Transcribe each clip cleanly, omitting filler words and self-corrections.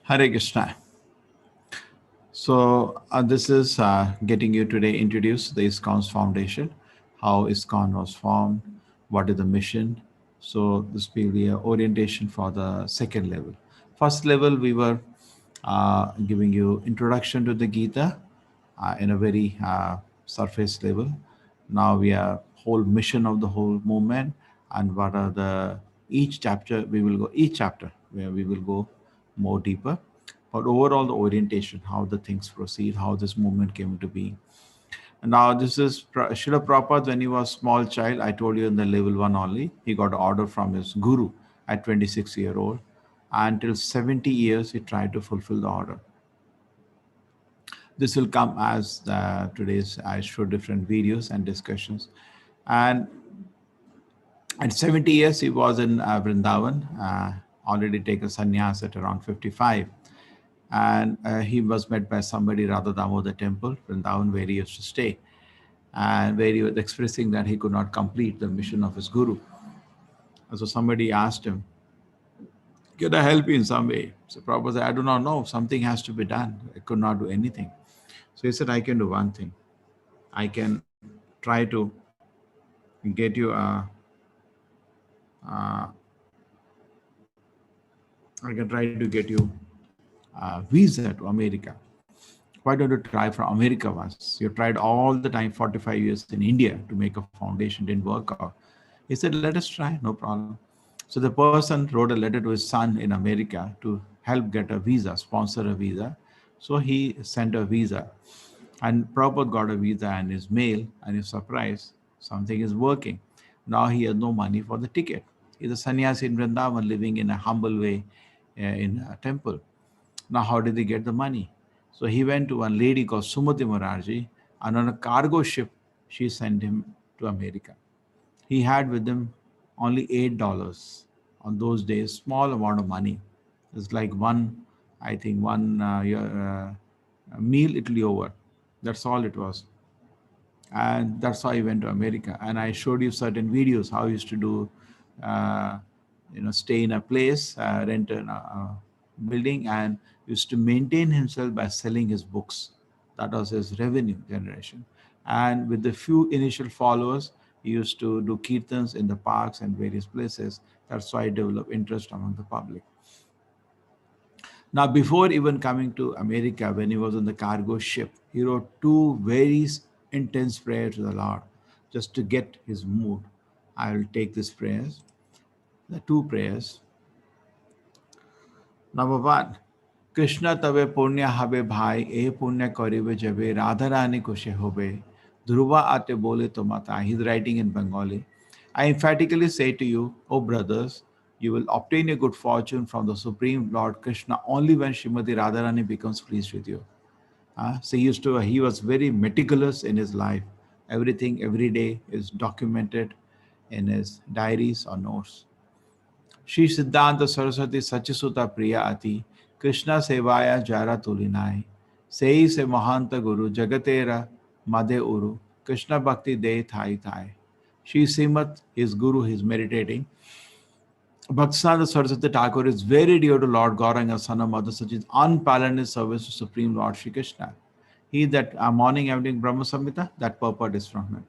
Hare Krishna. So this is getting you today introduced to the ISKCON's foundation, how ISKCON was formed, what is the mission. So this will be an orientation for the second level. First level, we were giving you introduction to the Gita in a very surface level. Now we are whole mission of the whole movement and what are the each chapter we will go each chapter where we will go more deeper, but overall the orientation, how the things proceed, how this movement came to be. And now this is Srila Prabhupada. When he was small child, I told you in the level 1 only, he got order from his guru at 26-year-old. Until 70 years he tried to fulfill the order. This will come as today's I show different videos and discussions. And at 70 years he was in Vrindavan, already taken sannyas at around 55. And he was met by somebody, Radha Damodar temple, Vrindavan, where he used to stay, and where he was expressing that he could not complete the mission of his guru. And so somebody asked him, can I help you in some way? So Prabhupada said, I do not know, something has to be done. I could not do anything. So he said, I can do one thing. I can try to get you a visa to America. Why don't you try for America once? You tried all the time, 45 years in India to make a foundation, didn't work out. He said, let us try, no problem. So the person wrote a letter to his son in America to help get a visa, sponsor a visa. So he sent a visa. And Prabhupada got a visa and his mail, and he's surprised, something is working. Now he has no money for the ticket. He's a sannyasi in Vrindavan, living in a humble way in a temple. Now, how did he get the money? So he went to one lady called Sumati Morarji, and on a cargo ship, she sent him to America. He had with him only $8 on those days, small amount of money. It's like one meal Italy over. That's all it was. And that's how he went to America. And I showed you certain videos, how he used to do, stay in a place, rent a building, and used to maintain himself by selling his books. That was his revenue generation. And with the few initial followers, he used to do kirtans in the parks and various places. That's why he developed interest among the public. Now, before even coming to America, when he was on the cargo ship, he wrote two very intense prayers to the Lord just to get his mood. I will take these prayers, the two prayers. Number one, Krishna tave punya habe bhai, e punya karibe jabe, Radharani kushe hobe, Dhruva ate bole to mata. He's writing in Bengali. I emphatically say to you, O brothers, you will obtain a good fortune from the Supreme Lord Krishna only when Srimati Radharani becomes pleased with you. So he was very meticulous in his life. Everything, every day is documented in his diaries or notes. Shri Siddhanta Saraswati Sachisuta Priya Ati Krishna Sevaya Jara Tulinai Sei Se Mahanta Guru Jagatera Made Uru Krishna Bhakti De Thai Thai. Shri Srimat, his guru, he's meditating. Bhaktisiddhanta Saraswati Thakur is very dear to Lord Gauranga, son of Mother Sachit, unparalleled service to Supreme Lord Shri Krishna. He that morning, evening Brahma Samhita, that purport is from him.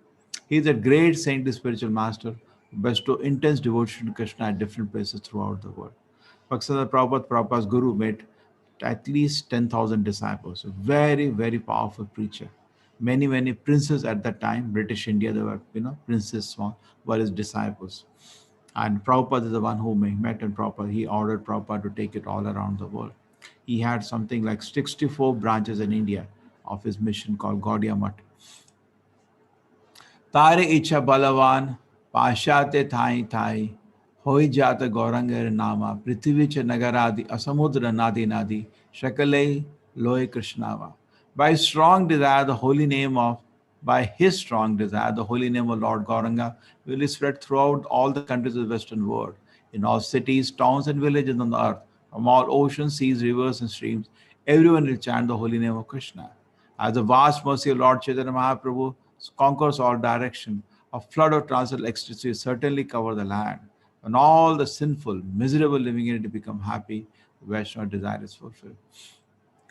He is a great saintly spiritual master who bestow intense devotion to Krishna at different places throughout the world. Bhaktisiddhanta Prabhupada's guru made at least 10,000 disciples. A very, very powerful preacher. Many, many princes at that time, British India, there were, princes were his disciples. And Prabhupada is the one who met and Prabhupada. He ordered Prabhupada to take it all around the world. He had something like 64 branches in India of his mission called Gaudiya Math. Tare icha balavan, pashate thai thai, hoi jata gaurangar nama, prithvicha nagaradi, asamudra nadi nadi, shakale loy krishnava. By strong desire, the holy name of By his strong desire, the holy name of Lord Gauranga will be spread throughout all the countries of the Western world, in all cities, towns, and villages on the earth, from all oceans, seas, rivers, and streams. Everyone will chant the holy name of Krishna. As the vast mercy of Lord Chaitanya Mahaprabhu conquers all direction, a flood of transcendental ecstasy will certainly cover the land. When all the sinful, miserable living in it become happy, Vaishnava desire is fulfilled.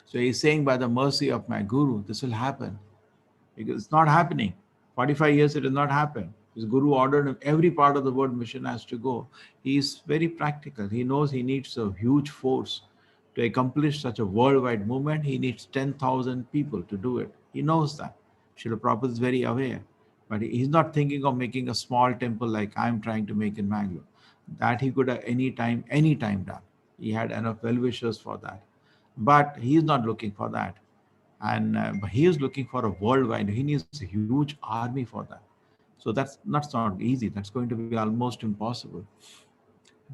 So he's saying, by the mercy of my Guru, this will happen. Because it's not happening. 45 years it has not happened. His Guru ordered him every part of the world mission has to go. He is very practical. He knows he needs a huge force to accomplish such a worldwide movement. He needs 10,000 people to do it. He knows that. Srila Prabhupada is very aware. But he's not thinking of making a small temple like I'm trying to make in Mangalore. That he could have any time done. He had enough well wishers for that. But he is not looking for that, and but he is looking for a worldwide. He needs a huge army for that. So that's not easy. That's going to be almost impossible.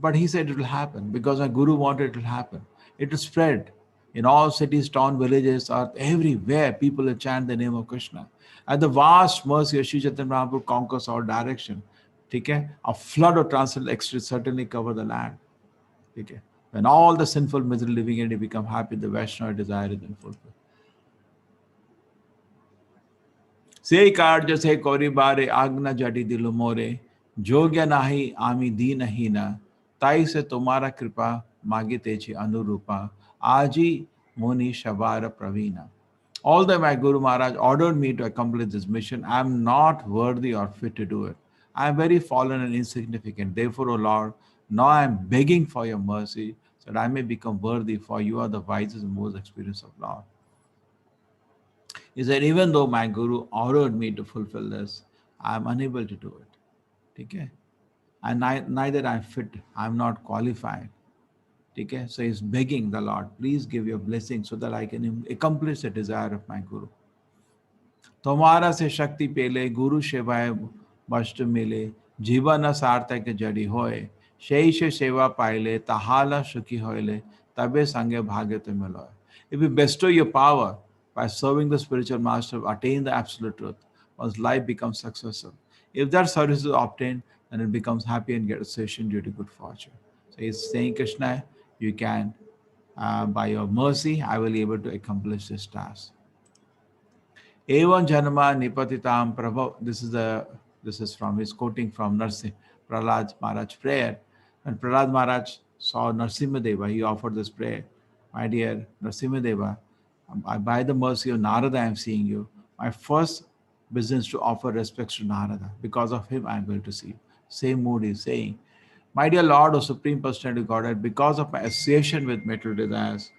But he said it will happen because my Guru wanted it to happen. It will spread in all cities, town, villages, or everywhere. People will chant the name of Krishna. And the vast mercy of Sri Chaitanya Mahaprabhu conquers all direction. Okay? A flood of transcendental ecstasy certainly cover the land. Okay? When all the sinful misery living in it become happy, the Vaishnava desire is then fulfilled. সেই কার্য সে করিবারে আজ্ঞা জাটি দিল মোরে যোগ্য নাহি আমি দীনহীনা তাই সে তোমারা কৃপা মাগিতেছি অনুরূপা আজি মুনি সবার প্রবীণা. Although my Guru Maharaj ordered me to accomplish this mission, I am not worthy or fit to do it. I am very fallen and insignificant. Therefore, O Lord, now I am begging for your mercy so that I may become worthy, for you are the wisest and most experienced of Lord. He said, even though my Guru ordered me to fulfill this, I am unable to do it. Okay? And neither I am fit, I am not qualified. Okay? So he's begging the Lord, please give your blessing so that I can accomplish the desire of my Guru. तुम्हारा से शक्ति पेले गुरु सेवाए बष्ट मिले जीवन सार्थक जड़ी होए शेष सेवा पाइले ताहाला सुखी होइले तबे संगे भाग्य तो मिलोए. If you bestow your power by serving the spiritual master, attain the absolute truth, one's life becomes successful. If that service is obtained, then it becomes happy and get association due to good fortune. So he's saying, Krishna, you can, by your mercy, I will be able to accomplish this task. Evan Janama Nipatitam Prabhu. This is from his quoting from Narsi Prahlad Maharaj prayer. When Prahlad Maharaj saw Narsimhadeva, he offered this prayer. My dear Narsimhadeva, by the mercy of Narada, I am seeing you. My first business to offer respects to Narada. Because of him, I am going to see you. Same mood is saying, my dear Lord, O Supreme Personality of Godhead, because of my association with material desires,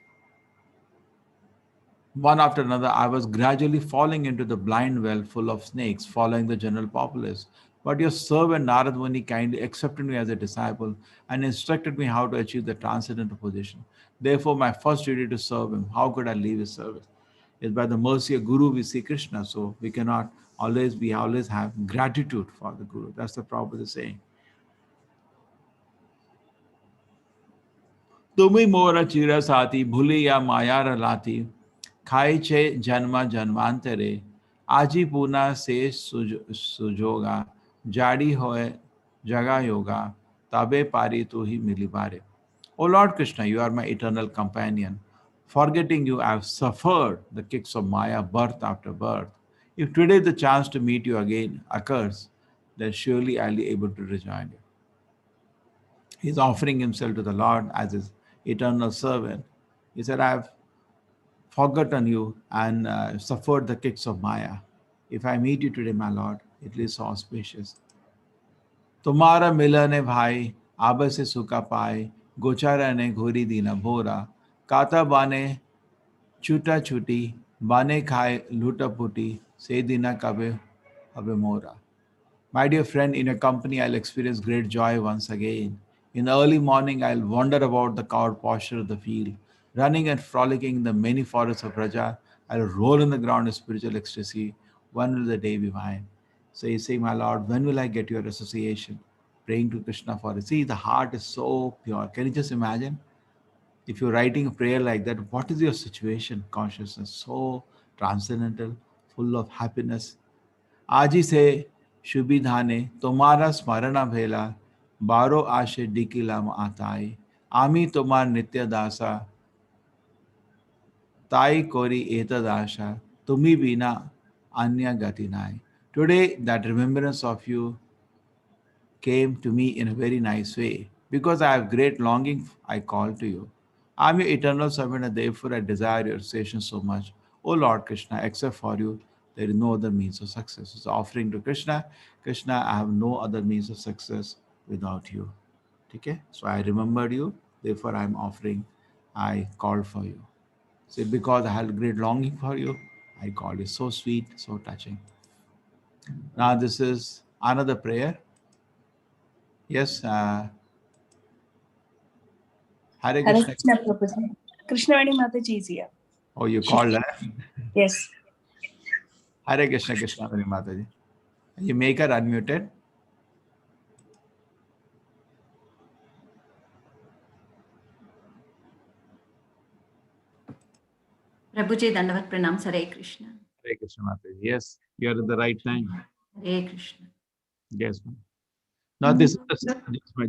one after another, I was gradually falling into the blind well full of snakes, following the general populace. But your servant Narad Muni kindly accepted me as a disciple and instructed me how to achieve the transcendental position. Therefore, my first duty to serve him. How could I leave his service? Is by the mercy of Guru we see Krishna, so we cannot always have gratitude for the Guru. That's the Prabhupada saying. Tumi mora chira sati bhuli ya mayara lati खाई छे जन्मा जन्मांतरे आजी पूना से सुजोगा जाड़ी होए जगा योगा तबे पारी तू ही मिली बारे. O Lord Krishna, you are my eternal companion. Forgetting you, I have suffered the kicks of Maya birth after birth. If today the chance to meet you again occurs, then surely I'll be able to rejoin you. He's offering himself to the Lord as his eternal servant. He said, I have forgotten you and suffered the kicks of Maya. If I meet you today, my Lord, it is so auspicious. तुम्हारा मिलन भाई आब से सुखा पाए गोचारा ने घोरी दीना भोरा काता बाने छूटा छूटी बाने खाए लूटा पुटी से दीना कबे अबे मोरा. My dear friend, in your company, I'll experience great joy once again. In the early morning, I'll wander about the covered posture of the field, running and frolicking in the many forests of Raja. I'll roll in the ground in spiritual ecstasy. When will the day be mine? So you say, my Lord, when will I get your association? Praying to Krishna for it. See, the heart is so pure. Can you just imagine? If you're writing a prayer like that, what is your situation? Consciousness, so transcendental, full of happiness. आज ही से सुविधाने तुम्हारा स्मरण भेला बारो आशे डिकिलाम आताई आमी तुम्हार नित्य दासा ताई कोरी एतदाशा तुम्ही बिना अन्य गति नाई. Today, that remembrance of you came to me in a very nice way. Because I have great longing, I call to you. I'm your eternal servant, and therefore I desire your association so much. O Lord Krishna, except for you, there is no other means of success. It's offering to Krishna. Krishna, I have no other means of success without you. Okay? So I remembered you, therefore I'm offering. I called for you. See, because I had great longing for you, I called you. So sweet, so touching. Now this is another prayer. Yes, Hare Hare Krishna. Krishna Prabhuji. Krishnavani Mataji is here. Oh, you called her? Yes. Hare Krishna, Krishna Hari Mataji. You make her unmuted. Prabhuji Dandavat Pranam, Hare Krishna. Hare Krishna Mataji. Yes, you are at the right time. Hare Krishna. Yes, ma'am. Now this is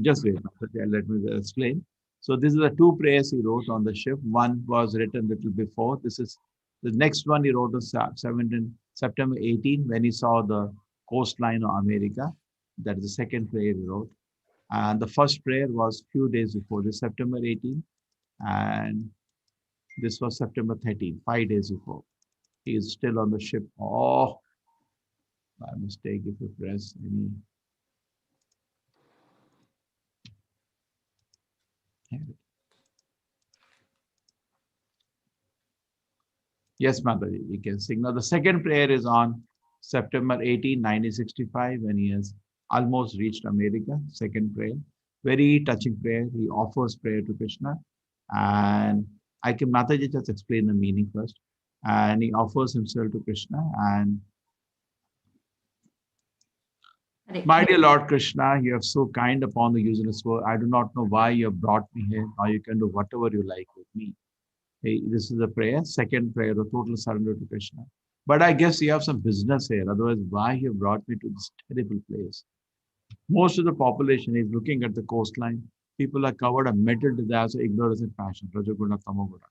just wait, Mataji, let me explain. So this is the two prayers he wrote on the ship. One was written little before. This is the next one he wrote on 17 September 18 when he saw the coastline of America. That is the second prayer he wrote. And the first prayer was few days before, this September 18, and this was September 13, 5 days before. He is still on the ship. Oh, by mistake, if you press any. Yes, Mataji, we can sing. Now, the second prayer is on September 18, 1965, when he has almost reached America. Second prayer. Very touching prayer. He offers prayer to Krishna. And I can, Mataji, just explain the meaning first. And he offers himself to Krishna. And my dear Lord Krishna, you are so kind upon the useless world. I do not know why you have brought me here. Now you can do whatever you like with me. Hey, this is a prayer, second prayer, the total surrender to Krishna. But I guess you have some business here. Otherwise, why you have brought me to this terrible place? Most of the population is looking at the coastline. People are covered in material desires, ignorance, and passion. Rajoguna, Tamoguna.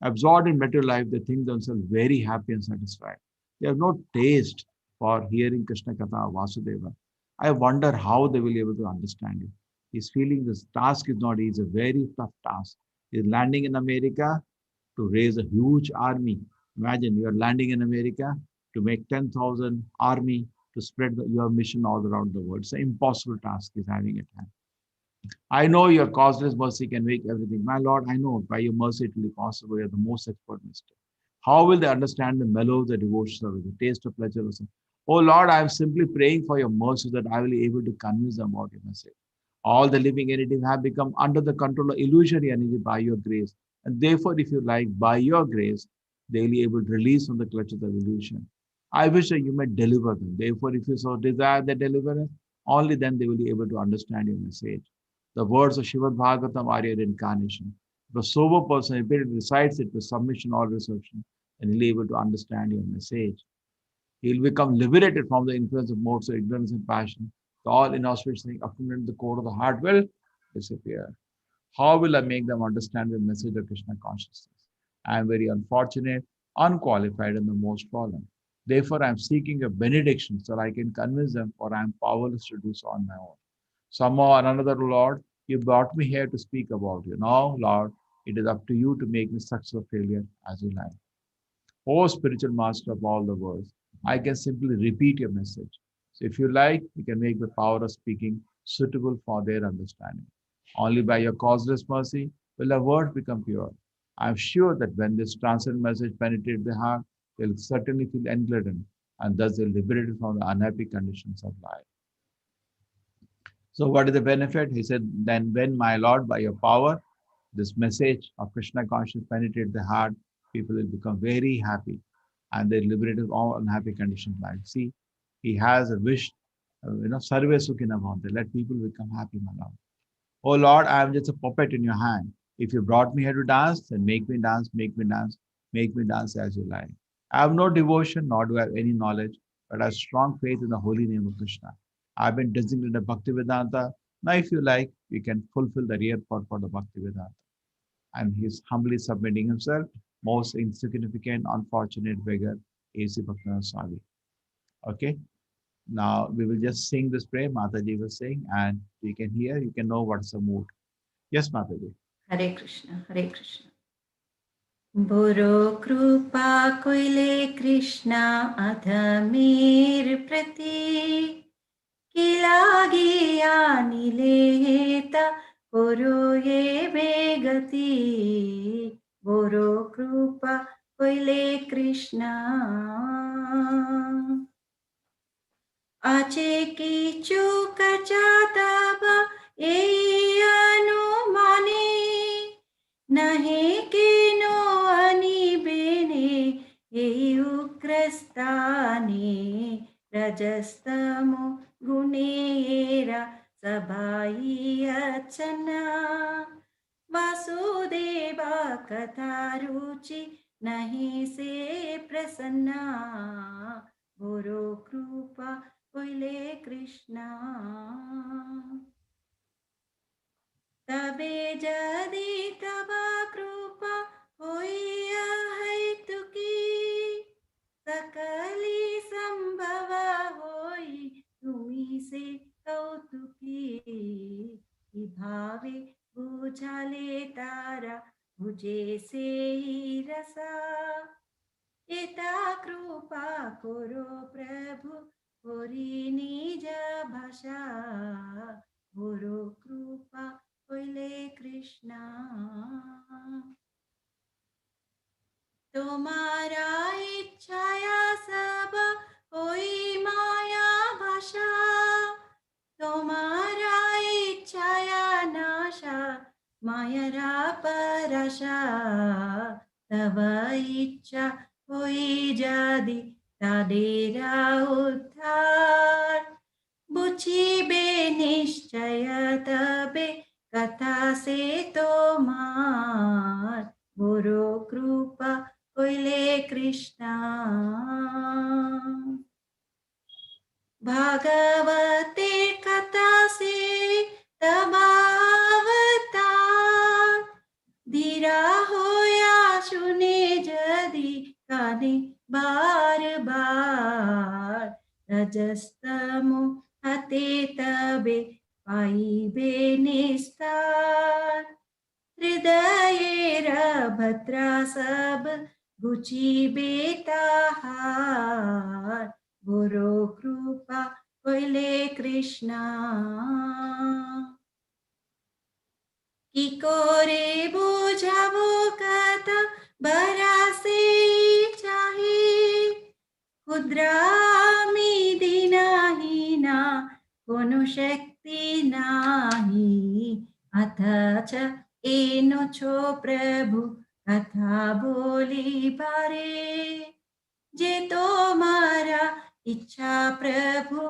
Absorbed in material life, they think themselves very happy and satisfied. They have no taste for hearing Krishna Katha, Vasudeva. I wonder how they will be able to understand it. He's feeling this task is not easy, a very tough task. He's landing in America to raise a huge army. Imagine you are landing in America to make 10,000 army to spread your mission all around the world. It's an impossible task he's having at hand. I know your causeless mercy can make everything. My Lord, I know by your mercy it will be possible. You're the most expert mister. How will they understand the mellow of the devotion of the taste of pleasure? Oh Lord, I am simply praying for your mercy that I will be able to convince them about your message. All the living entities have become under the control of illusory energy by your grace. And therefore, if you like, by your grace, they will be able to release from the clutches of illusion. I wish that you might deliver them. Therefore, if you so desire the deliverance, only then they will be able to understand your message. The words of Srimad Bhagavatam are your incarnation. If a sober person repeatedly recites it with submission or reception, then he'll be able to understand your message. He'll become liberated from the influence of modes of ignorance and passion. The all inauspicious thing accumulated in the core of the heart will disappear. How will I make them understand the message of Krishna consciousness? I am very unfortunate, unqualified, and the most fallen. Therefore, I am seeking a benediction so I can convince them, for I am powerless to do so on my own. Somehow or another, Lord, you brought me here to speak about you. Now, Lord, it is up to you to make me success or failure as you like. O spiritual master of all the worlds, I can simply repeat your message. So if you like, you can make the power of speaking suitable for their understanding. Only by your causeless mercy will the word become pure. I am sure that when this transcendent message penetrates the heart, they'll certainly feel engladdened and thus they're liberated from the unhappy conditions of life. So what is the benefit? He said, then when my Lord, by your power, this message of Krishna consciousness penetrate the heart, people will become very happy and they're liberated all unhappy conditions of life. See, he has a wish, sarve sukhina bhavante. Let people become happy, my Lord. Oh Lord, I am just a puppet in your hand. If you brought me here to dance, then make me dance, make me dance, make me dance as you like. I have no devotion, nor do I have any knowledge, but I have strong faith in the holy name of Krishna. I've been designated a Bhaktivedanta. Now, if you like, you can fulfill the real part for the Bhaktivedanta. And he's humbly submitting himself, most insignificant, unfortunate beggar, A.C. Bhaktivinoda Swami. Okay? Now, we will just sing this prayer, Mataji was saying, and you can hear, you can know what's the mood. Yes, Mataji. हरे कृष्ण, हरे कृष्ण। बोरो कृपा कोइले कृष्णा अधमीर प्रति किलागिया निलेता कोरो ये बेगति बोरो कृपा कोइले कृष्णा आचे की चूक चाताबा ए अनुमाने नहीं किनो अनि बेने ए उग्रस्ताने रजस्तमो गुणेरा सबाई अचना वासुदेवा कथा रुचि नहीं से प्रसन्ना बोरो कृपा कोइले कृष्णा तबे जदि तबा कृपा होई अहैतुकी सकली संभव होई तुमी से कौतुकी भावे बुझाले तारा बुझे से ही रसा एता कृपा करो प्रभु होरी निज भाषा बोरो कृपा कोइले कृष्णा तुम्हारा इच्छाया सब होई माया भाषा तुम्हारा इच्छाया नाशा मायरा परशा तव इच्छा होई जादि तादेरा उद्धार बुझिबे निश्चय तबे कथा से तोमार बोरो कृपा कोइले कृष्णा भागवते कथा से तबावतार धीरा होया सुने जदि काने बार बार रजस्तमो हते तबे पाइबे निस्तार हृदयेर भद्रा सब बुझिबे ताहार बोरो कृपा कोइले कृष्णा की कोरे बुझाबो कथा बरासे चाहे क्षुद्रामी दीनाहीना कोनो शक्ति नाही अथच एनो छो प्रभु कथा बोली बारे जे तो मारा इच्छा प्रभु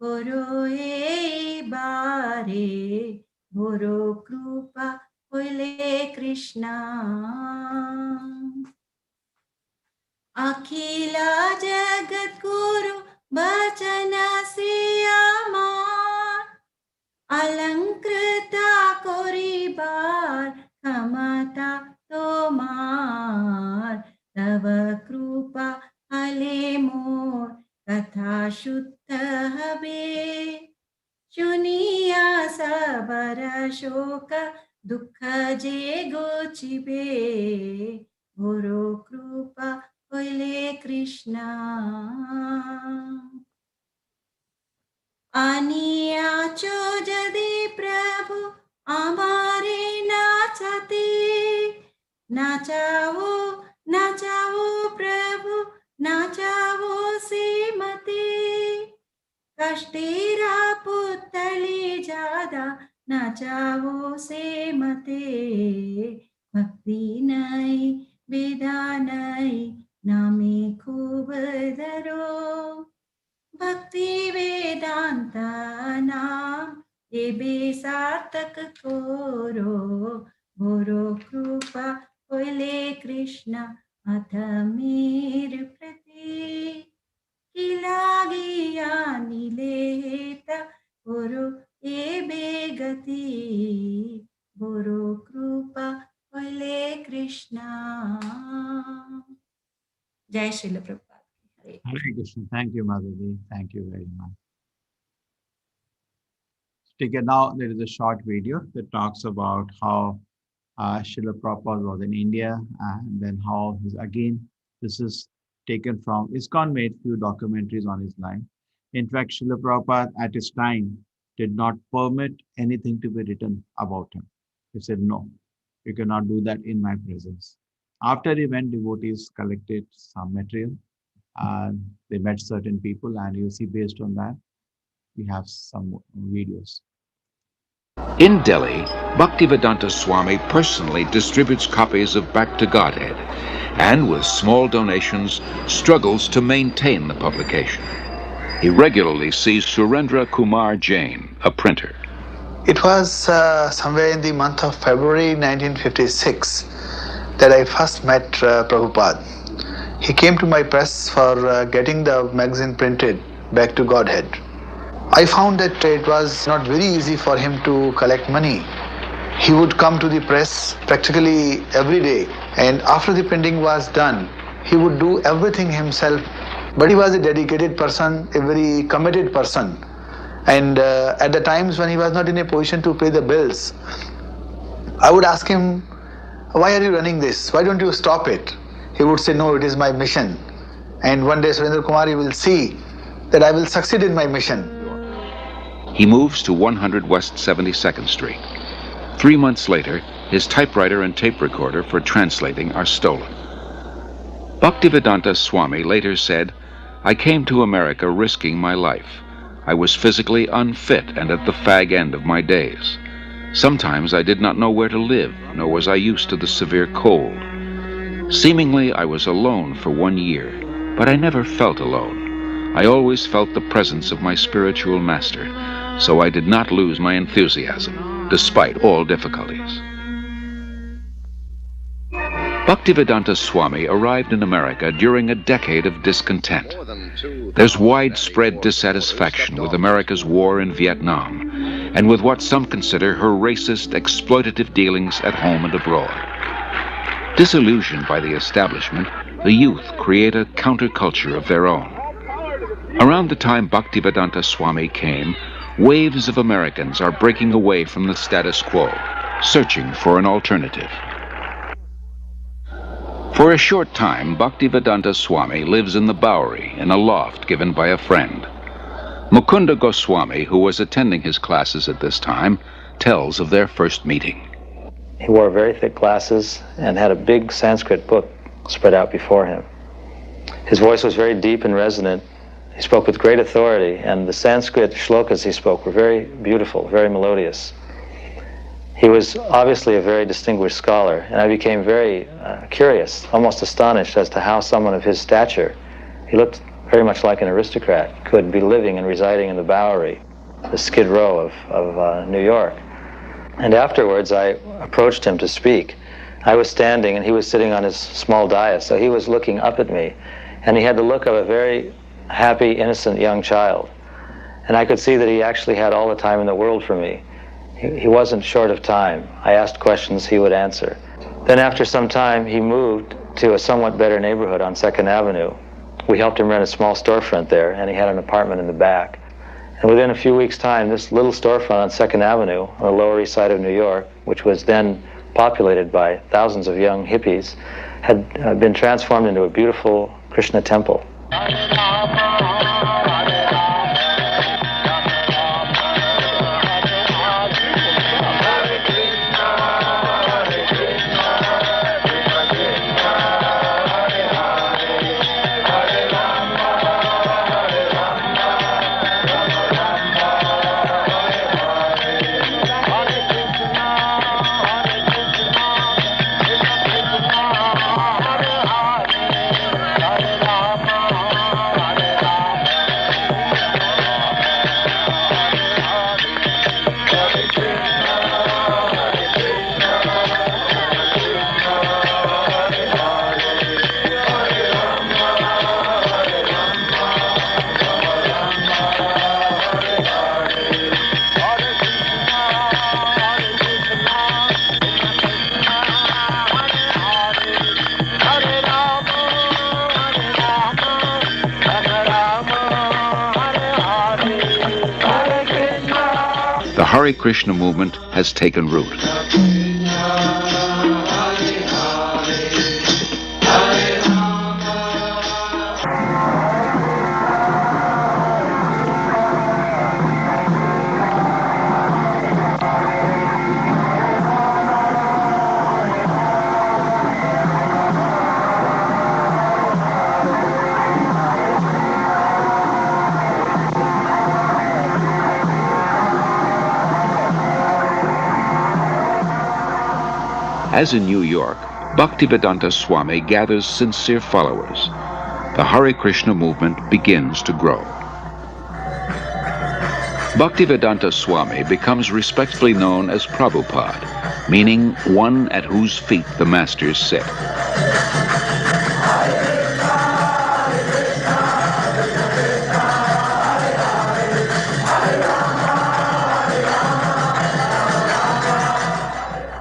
करो ए बारे बोरो कृपा कोइले कृष्णा अखिला जगत गुरु बचन से अमार अलंकृता कोरी बार क्षमता तोमार तव कृपा हले मोर कथा शुद्ध हबे सुनिया सबर शोक दुख जे गोचिबे बोरो कृपा कोइले कृष्णा आनिया चो जदि प्रभु आमारे नाचते नाचाओ नाचाओ प्रभु नाचाओ से मते कष्टेरा पुतली ज्यादा नाचाओ से मते भक्ति नहीं वेदा नहीं नामे खूब धरो भक्ति वेदांता नाम ये बेसार्थक कोरो बोरो कृपा कोइले कृष्णा अथ मेर प्रति किलागिया निलेता बोरो ये बेगति बोरो कृपा कोइले कृष्णा। जय श्रील प्रभुपाद। हरे Hare Krishna. Thank you, Madhavi. Thank you very much. Now there is a short video that talks about how Srila Prabhupada was in India, and then how this is taken from ISKCON made few documentaries on his life. In fact, Srila Prabhupada at his time did not permit anything to be written about him. He said, no, you cannot do that in my presence. After he went, devotees collected some material and they met certain people, and you see based on that, we have some videos. In Delhi, Bhaktivedanta Swami personally distributes copies of Back to Godhead and, with small donations, struggles to maintain the publication. He regularly sees Surendra Kumar Jain, a printer. It was somewhere in the month of February 1956 that I first met Prabhupada. He came to my press for getting the magazine printed, Back to Godhead. I found that it was not very easy for him to collect money. He would come to the press practically every day, and after the printing was done, he would do everything himself. But he was a dedicated person, a very committed person. And at the times when he was not in a position to pay the bills, I would ask him, why are you running this? Why don't you stop it? He would say, no, it is my mission. And one day Surendra Kumar will see that I will succeed in my mission. He moves to 100 West 72nd Street. 3 months later, his typewriter and tape recorder for translating are stolen. Bhaktivedanta Swami later said, I came to America risking my life. I was physically unfit and at the fag end of my days. Sometimes I did not know where to live, nor was I used to the severe cold. Seemingly, I was alone for 1 year, but I never felt alone. I always felt the presence of my spiritual master, so I did not lose my enthusiasm, despite all difficulties. Bhaktivedanta Swami arrived in America during a decade of discontent. There's widespread dissatisfaction with America's war in Vietnam, and with what some consider her racist, exploitative dealings at home and abroad. Disillusioned by the establishment, the youth create a counterculture of their own. Around the time Bhaktivedanta Swami came, waves of Americans are breaking away from the status quo, searching for an alternative. For a short time, Bhaktivedanta Swami lives in the Bowery in a loft given by a friend. Mukunda Goswami, who was attending his classes at this time, tells of their first meeting. He wore very thick glasses and had a big Sanskrit book spread out before him. His voice was very deep and resonant. He spoke with great authority, and the Sanskrit shlokas he spoke were very beautiful, very melodious. He was obviously a very distinguished scholar, and I became very curious, almost astonished as to how someone of his stature, he looked very much like an aristocrat, could be living and residing in the Bowery, the Skid Row of New York. And afterwards I approached him to speak. I was standing and he was sitting on his small dais, so he was looking up at me, and he had the look of a very happy, innocent young child. And I could see that he actually had all the time in the world for me. He wasn't short of time. I asked questions, he would answer. Then after some time, he moved to a somewhat better neighborhood on 2nd Avenue. We helped him rent a small storefront there, and he had an apartment in the back. And within a few weeks' time, this little storefront on 2nd Avenue, on the Lower East Side of New York, which was then populated by thousands of young hippies, had been transformed into a beautiful Krishna temple. The Hare Krishna movement has taken root. As in New York, Bhaktivedanta Swami gathers sincere followers. The Hare Krishna movement begins to grow. Bhaktivedanta Swami becomes respectfully known as Prabhupada, meaning one at whose feet the masters sit.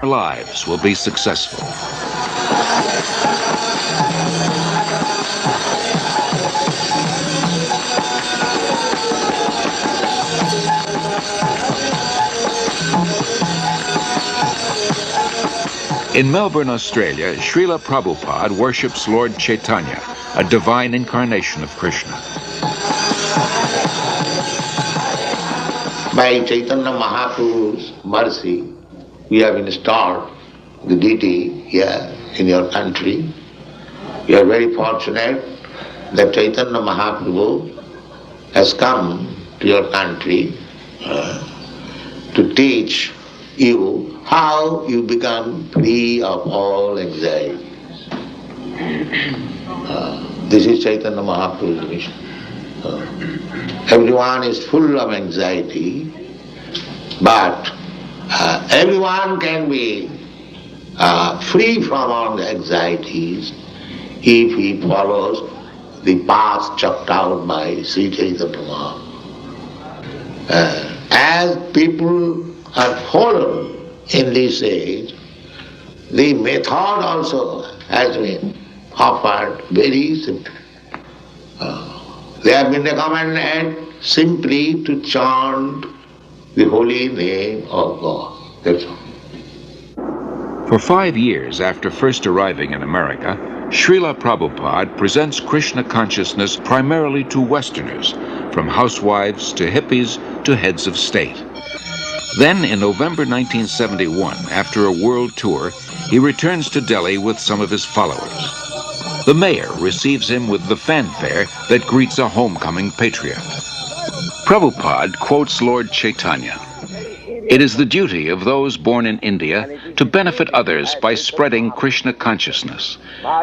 Our lives will be successful. In Melbourne, Australia, Srila Prabhupada worships Lord Chaitanya, a divine incarnation of Krishna. By Chaitanya Mahaprabhu's mercy, we have installed the deity here in your country. You are very fortunate that Chaitanya Mahaprabhu has come to your country to teach you how you become free of all anxiety. This is Chaitanya Mahaprabhu's mission. Everyone is full of anxiety, but everyone can be free from all the anxieties if he follows the path chalked out by Sri Chaitanya Mahaprabhu. As people are fallen in this age, the method also has been offered very simply. They have been recommended simply to chant the holy name of God. That's all. For 5 years after first arriving in America, Srila Prabhupada presents Krishna consciousness primarily to Westerners, from housewives to hippies to heads of state. Then, in November 1971, after a world tour, he returns to Delhi with some of his followers. The mayor receives him with the fanfare that greets a homecoming patriot. Prabhupada quotes Lord Chaitanya. It is the duty of those born in India to benefit others by spreading Krishna consciousness.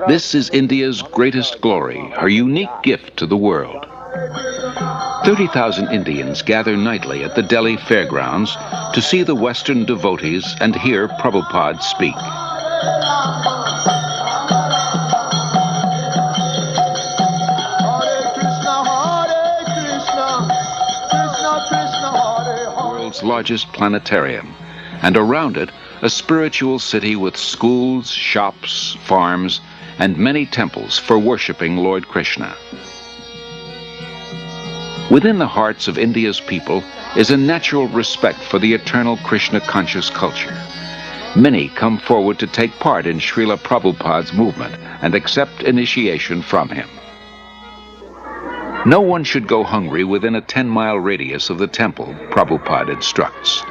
This is India's greatest glory, her unique gift to the world. 30,000 Indians gather nightly at the Delhi fairgrounds to see the Western devotees and hear Prabhupada speak. World's largest planetarium, and around it, a spiritual city with schools, shops, farms, and many temples for worshipping Lord Krishna. Within the hearts of India's people is a natural respect for the eternal Krishna-conscious culture. Many come forward to take part in Srila Prabhupada's movement and accept initiation from him. No one should go hungry within a 10-mile radius of the temple, Prabhupada instructs.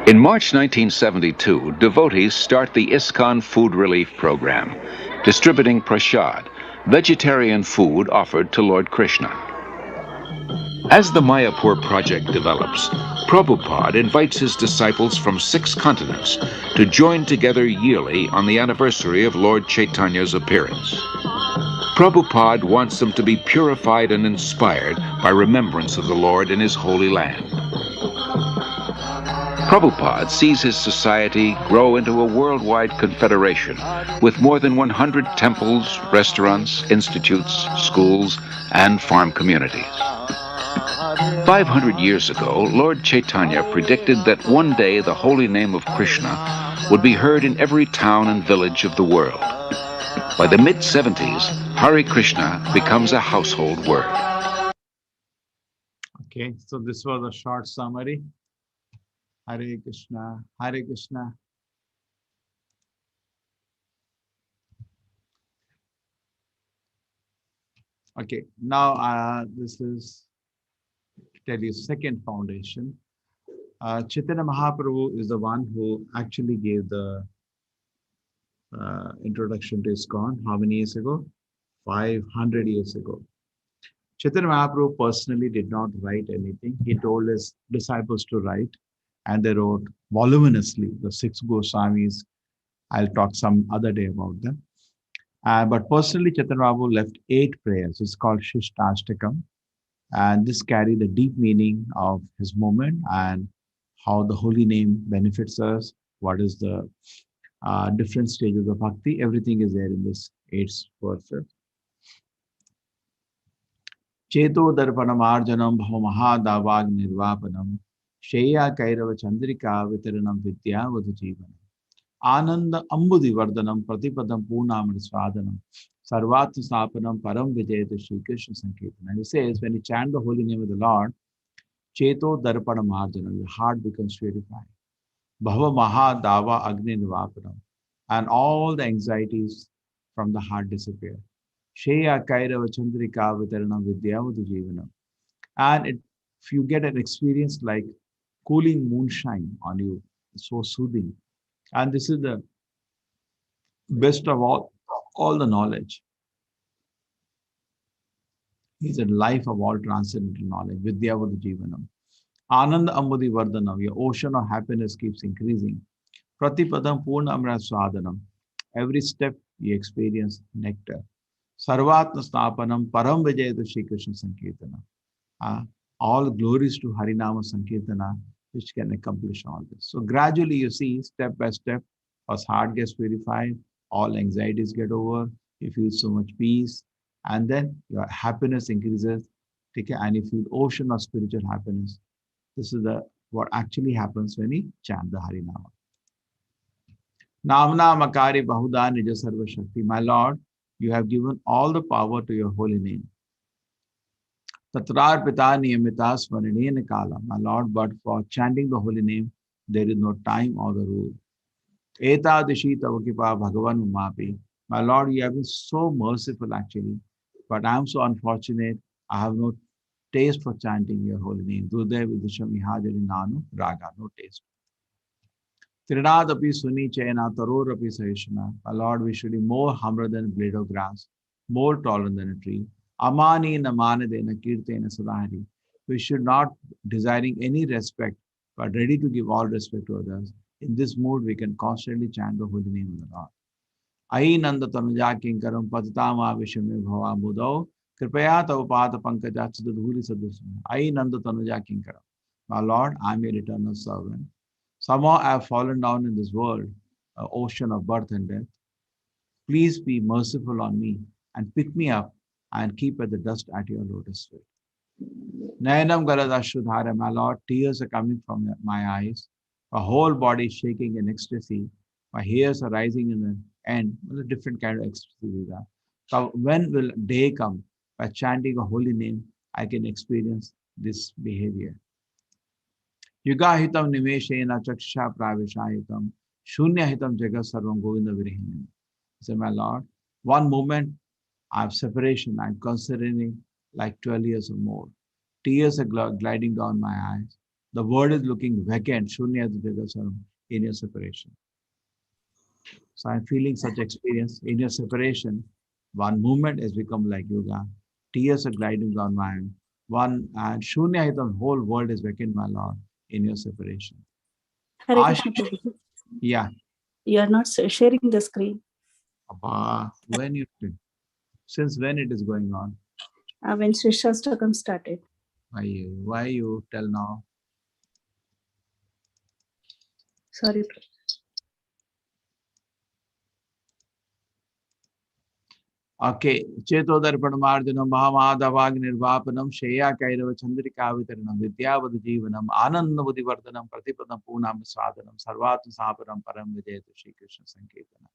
In March 1972, devotees start the ISKCON Food Relief Program, distributing prasad, vegetarian food offered to Lord Krishna. As the Mayapur project develops, Prabhupada invites his disciples from 6 continents to join together yearly on the anniversary of Lord Chaitanya's appearance. Prabhupada wants them to be purified and inspired by remembrance of the Lord in his holy land. Prabhupada sees his society grow into a worldwide confederation with more than 100 temples, restaurants, institutes, schools, and farm communities. 500 years ago, Lord Chaitanya predicted that one day the holy name of Krishna would be heard in every town and village of the world. By the mid-70s, Hare Krishna becomes a household word. Okay, so this was a short summary. Hare Krishna, Hare Krishna. Okay, now this is to tell you second foundation. Chaitanya Mahaprabhu is the one who actually gave the introduction to ISKCON. How many years ago? 500 years ago. Chaitanya Mahaprabhu personally did not write anything. He told his disciples to write, and they wrote voluminously. The 6 Goswamis I'll talk some other day about them. But personally, Chaitanya Babu left 8 prayers. It's called Shishtastakam. And this carry the deep meaning of his moment and how the holy name benefits us, what is the different stages of bhakti. Everything is there in this 8 verses. Cheto darpanam arjanam bhavamahadavag nirvapanam Sheya kairava chandrika vitaranam vidya vadhujivanam Ananda ambudi vardhanam pratipadam punamri swadanam Sarvat sapanam param vijayata Shri Krishna Sankirtanam. And he says, when you chant the holy name of the Lord, Cheto darpanam arjanam, your heart becomes purified. Bhava maha dava agni nivapanam, and all the anxieties from the heart disappear. Sheya kairava chandrika vitaranam vidyavadu jivanam. And if you get an experience like cooling moonshine on you, it's so soothing. And this is the best of all the knowledge. He's a life of all transcendental knowledge. Vidyavadu jivanam. Ananda ambudi vardhanam, your ocean of happiness keeps increasing. Pratipadam purna amra swadanam. Every step you experience nectar. Sarvatma snapanam param vijayata Shri Krishna Sankirtana. All glories to Harinama Sankirtana, which can accomplish all this. So gradually you see, step by step, first heart gets purified, all anxieties get over, you feel so much peace, and then your happiness increases, and you feel ocean of spiritual happiness. This is what actually happens when we chant the Harinama. Namna Makari Bahuda Nija Sarva Shakti. My Lord, you have given all the power to your holy name. Tatrar Pita Niyamita Smaranena Kala. My Lord, but for chanting the holy name, there is no time or the rule. Eta Dishi Tavakipa Bhagavan Umapi. My Lord, you have been so merciful actually, but I am so unfortunate. I have no taste for chanting your holy name. Durdev Vidisham Ihajari Nanu Raga, no taste. Trinadapi Suni Chayana Tarorapi Sahishana. My Lord, we should be more humble than a blade of grass, more tolerant than a tree. Amani namanadena kirtena sadahari. We should not desiring any respect, but ready to give all respect to others. In this mood, we can constantly chant the holy name of the Lord. Ai nanda tanuja kinkaram patatama vishame bhava mudau kripaya tavapata pankaja chidadhuri sadhusam. Ai nanda tanuja kinkaram. My Lord, I am your eternal servant. Somehow I have fallen down in this world, an ocean of birth and death. Please be merciful on me and pick me up and keep at the dust at your lotus feet. Nayanam Galadashudhara, my Lord, tears are coming from my eyes. My whole body is shaking in ecstasy. My hairs are rising in the end. A different kind of ecstasy. So when will day come? By chanting a holy name, I can experience this behavior. Yugahitam nimeshena chaksha pravishayitam shunyahitam jagat sarvam govinda virihinam. Say, my Lord, one moment I have separation, I'm considering like 12 years or more. Tears are gliding down my eyes. The world is looking vacant, shunya jagat sarvam, in your separation. So I'm feeling such experience in your separation. One moment has become like yoga. Tears are gliding down my eyes. One and shunya, whole world is vacant, my Lord, in your separation. Hare Krishna Prabhu. Yeah. You are not sharing the screen. When you since when it is going on? When Shishtastakam started. Why you tell now? Sorry. Okay. Cheto darpanam arjanam bhamadavag nirvapanam sheya kairava chandrika vitaranam vidyavadu jivanam anandavadi vardhanam pratipadam punam swadanam sarvatu saparam param vijayata Shri Krishna Sankirtana.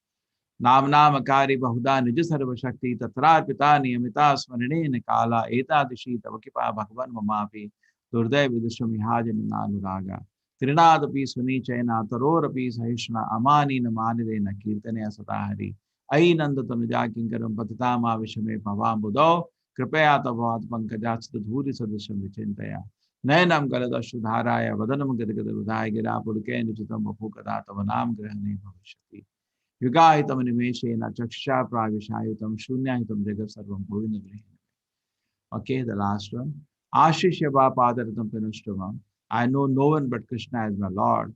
Namna Makari Bahuda Nija Sarva Shakti Tatrar Pita Niyamita Smaranena Kala Eta Dishi Tavakipa Bhagavan Mamapi Durdev Vidisham Ihajani Nanuraga Trinadapi Suni Chayana Tarorapi Sahishna Amani Namanidena Kirtane Satahari Ai Nanda Tanuja Kinkaram Patatama Vishame Pavam Buddho Kripaya Tavat Pankajats Dhuri Sadisham Vichintaya Nayanam Galada Shudharaya Vadanam Gadagada Vidai Gira Purke Nichitam Bapukada Tavanam Grahane Bhavishati Yugahitam Nimeshena Chaksha Pravishayitam Shunyahitam Jagat Sarvam Govinda Virihinam. Okay, the last one. Ashishya Padaratam Penushtama. I know no one but Krishna as my Lord.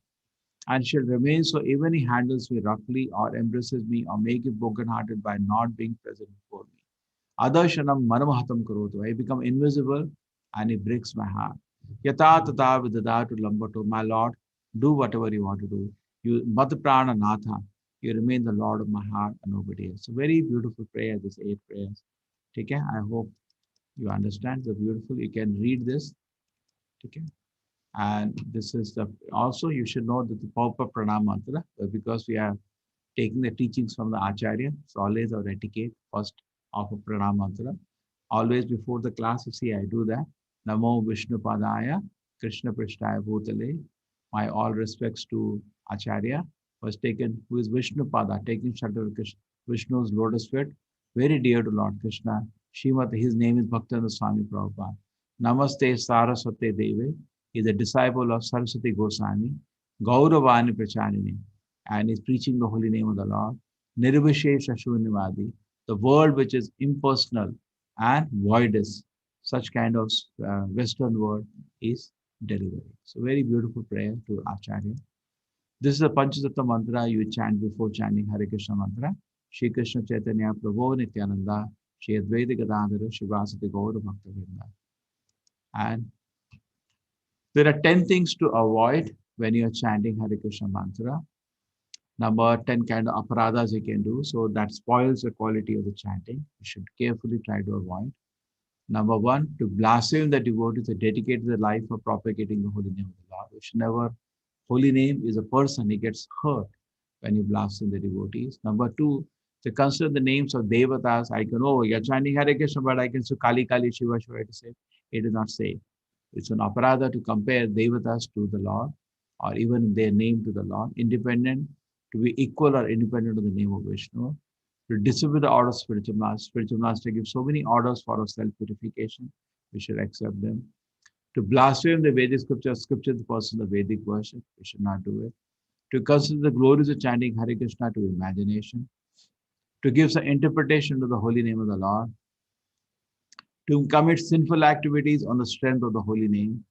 and shall remain so even he handles me roughly or embraces me or make it broken-hearted by not being present before me. Adarshanam manamahatam karotu. I become invisible and he breaks my heart. Yata tata vidadatu lambato. My Lord, do whatever you want to do. You Mataprana Natha. You remain the Lord of my heart and nobody else. So very beautiful prayer, these 8 prayers. Okay, I hope you understand. The beautiful. You can read this. Okay. And this is the also you should know that the Paupa Pranam Mantra, because we are taking the teachings from the Acharya. It's always our etiquette first of a Pranam Mantra. Always before the class, you see, I do that. Namo Vishnu Padaya, Krishna Prishtaya Bhutale. My all respects to Acharya was taken, who is Vishnu Pada, taking shelter of Vishnu's lotus feet, very dear to Lord Krishna. Srimati, his name is Bhaktivinoda Swami Prabhupada. Namaste Saraswate Deve. He is a disciple of Saraswati Goswami, Gauravani Prachanini, and is preaching the holy name of the Lord. Nirvishesha Shunyavadi, the world which is impersonal and voidless, such kind of Western word is delivery. So very beautiful prayer to Acharya. This is a Panchatattva mantra you chant before chanting Hare Krishna mantra. Shri Krishna Chaitanya Prabhu Nityananda, Shri Advaita Gadadhara, Shivasati Gaura Bhaktavinda. And there are 10 things to avoid when you are chanting Hare Krishna mantra. Number 10 kind of aparadhas you can do. So that spoils the quality of the chanting. You should carefully try to avoid. Number 1, to blaspheme the devotees who dedicate their life for propagating the holy name of the Lord. We should never, holy name is a person, he gets hurt when you blaspheme the devotees. Number 2, to consider the names of devatas. I can, oh, you're chanting Hare Krishna, but I can say Kali Kali Shiva Shiva to say. It is not safe. It's an aparadha to compare devatas to the Lord, or even their name to the Lord, independent, to be equal or independent of the name of Vishnu. To disobey the order of spiritual master. Spiritual master gives so many orders for our self-purification. We should accept them. To blaspheme the Vedic scripture, the person of Vedic worship, we should not do it. To consider the glories of chanting Hare Krishna to imagination. To give some interpretation to the holy name of the Lord. To commit sinful activities on the strength of the holy name.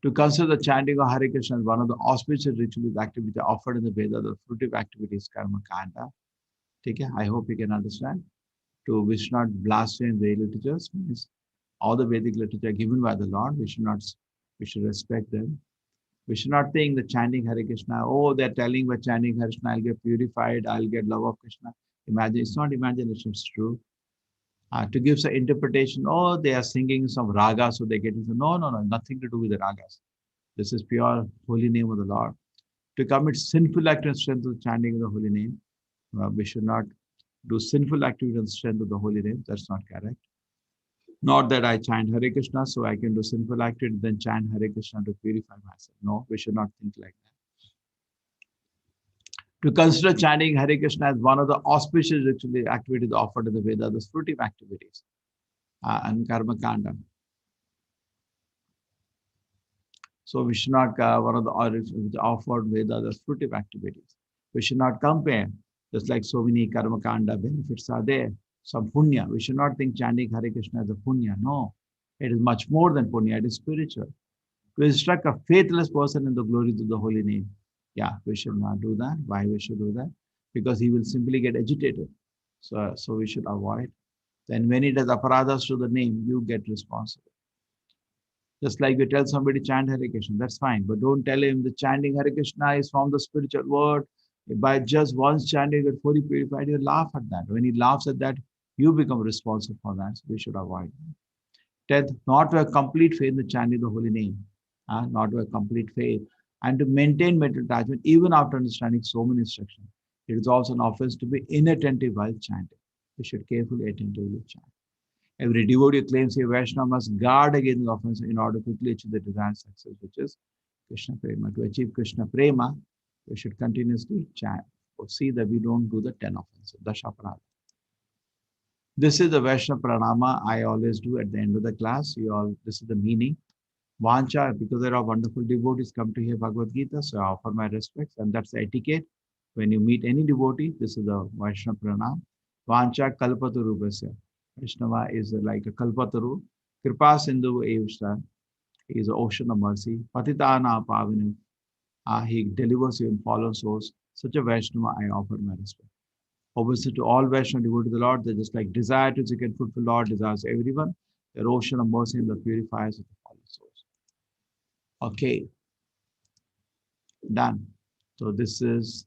To consider the chanting of Hare Krishna as one of the auspicious rituals activities offered in the Veda, the fruitive activities, karma kanda. Okay, I hope you can understand. To we should not blaspheme the literatures, means all the Vedic literature given by the Lord, we should respect them. We should not think the chanting Hare Krishna, oh, they're telling by chanting Hare Krishna, I'll get purified, I'll get love of Krishna. Imagine, it's not imagination, it's true. To give some interpretation, oh, they are singing some raga, so they get into, no, nothing to do with the ragas. This is pure holy name of the Lord. To commit sinful act and strength of chanting of the holy name, we should not do sinful activity on the strength of the holy name. That's not correct. Not that I chant Hare Krishna, so I can do sinful activity, then chant Hare Krishna to purify myself. No, we should not think like that. To consider chanting Hare Krishna as one of the auspicious ritual activities offered in the Veda, the fruitive activities and karma kanda. So we should not, one of the offered Veda, the fruitive activities. We should not compare, just like so many karma kanda benefits are there. Some punya, we should not think chanting Hare Krishna as a punya. No, it is much more than punya, it is spiritual. To instruct a faithless person in the glories of the holy name. Yeah, we should not do that. Why we should do that? Because he will simply get agitated. So we should avoid. Then when he does aparadhas to the name, you get responsible. Just like you tell somebody chant Hare Krishna, that's fine. But don't tell him the chanting Hare Krishna is from the spiritual word. By just once chanting it, fully purified, you laugh at that. When he laughs at that, you become responsible for that. So we should avoid that. 10th, not to have complete faith in the chanting of the holy name. Not to have complete faith. And to maintain mental attachment even after understanding so many instructions. It is also an offense to be inattentive while chanting. We should carefully attentively chant. Every devotee claims a Vaishnava must guard against the offense in order to quickly achieve the desired success, which is Krishna Prema. To achieve Krishna Prema, we should continuously chant. Or see that we don't do the 10 offenses, Dashaparada. This is the Vaishnava Pranama I always do at the end of the class. This is the meaning. Vancha, because there are wonderful devotees come to hear Bhagavad Gita, so I offer my respects, and that's the etiquette. When you meet any devotee, this is the Vaishnava Pranam. Vancha Kalpataru Rupasya. Vaishnava is like a Kalpataru. Kripa Sindhu Evshta is the ocean of mercy. Patitana Pavinu. He delivers you in fallen souls. Such a Vaishnava, I offer my respect. Obviously, to all Vaishnava devotees to the Lord, they just like desire to seek and fulfill Lord desires everyone. The ocean of mercy and the purifiers of the fallen souls. Okay, done. So this is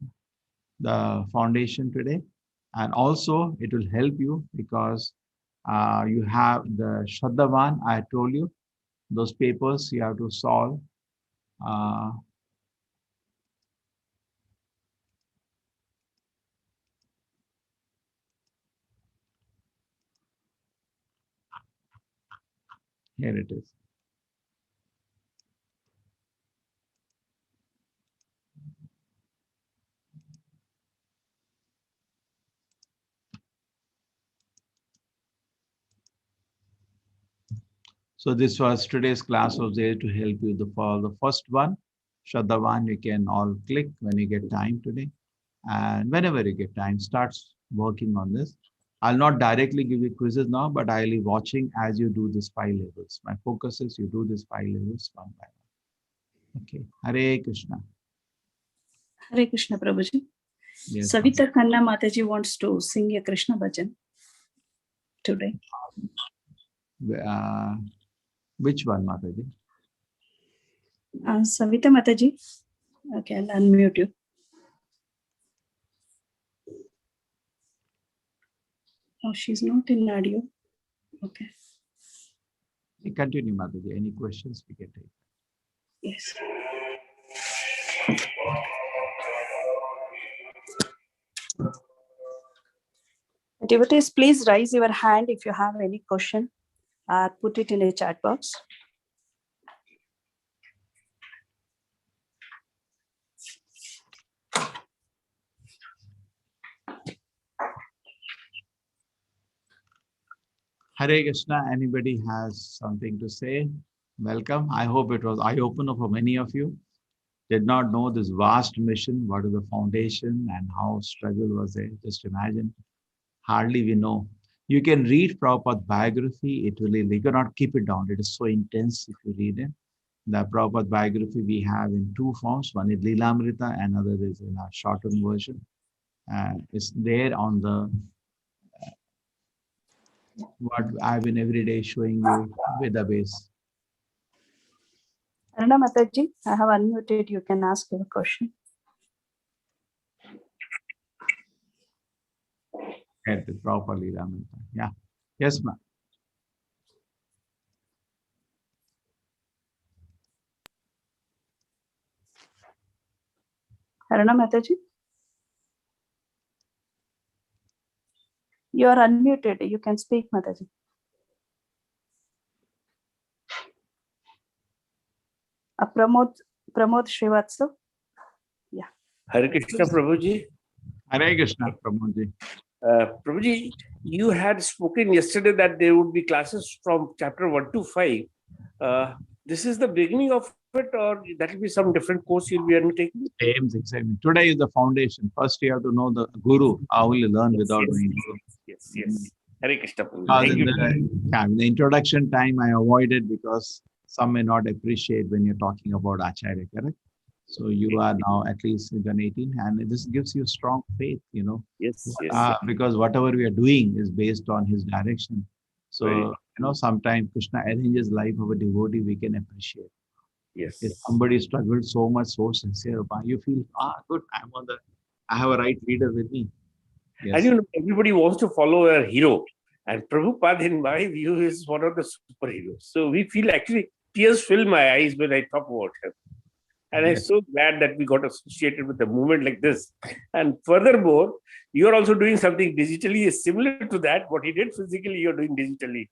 the foundation today, and also it will help you because you have the Shraddhavan. I told you those papers you have to solve. Here it is. So this was today's class was there to help you for the first one. Shraddhavan, you can all click when you get time today. And whenever you get time, start working on this. I'll not directly give you quizzes now, but I'll be watching as you do these 5 levels. My focus is you do these 5 levels one by one. Okay. Hare Krishna. Hare Krishna, Prabhuji. Yes. Savita Khanna Mataji wants to sing a Krishna bhajan today. Which one, Mataji? Savita Mataji. Okay, I'll unmute you. Oh, she's not in audio. Okay. Continue, Mataji. Any questions we can take? Yes. Devotees, please raise your hand if you have any question or put it in a chat box. Hare Krishna. Anybody has something to say? Welcome. I hope it was eye-opener for many of you. Did not know this vast mission, what is the foundation and how struggle was there. Just imagine. Hardly we know. You can read Prabhupada's biography. It really, you cannot keep it down. It is so intense if you read it. The Prabhupada biography we have in 2 forms. One is Lilamrita, another is in a shortened version. It's there on the what I've been every day showing you with the base. Aruna Mataji, I have unmuted. You can ask your question. Properly, Lilamrita. Yeah. Yes, ma'am. Aruna Mataji, you are unmuted. You can speak, Mataji. Pramod Srivatsav. Yeah. Hare Krishna, Prabhuji. Hare Krishna, Pramodji. Prabhuji, you had spoken yesterday that there would be classes from chapter 1 to 5. This is the beginning of it, or that will be some different course you'll be undertaking? Same, exactly. Today is the foundation. First, you have to know the Guru. How will you learn without knowing Guru? Yes. Hare Krishna, Prabhuji. In the introduction time, I avoided because some may not appreciate when you're talking about Acharya, correct? So you are now at least done 18, and this gives you strong faith, you know. Yes. Because whatever we are doing is based on his direction. So, you know, sometimes Krishna arranges life of a devotee, we can appreciate. Yes. If somebody struggled so much, so sincere, you feel, good, I have a right leader with me. Yes. And you know, everybody wants to follow a hero. And Prabhupada, in my view, is one of the superheroes. So we feel actually tears fill my eyes when I talk about him. And I'm so glad that we got associated with a movement like this. And furthermore, you're also doing something digitally similar to that. What he did physically, you're doing digitally.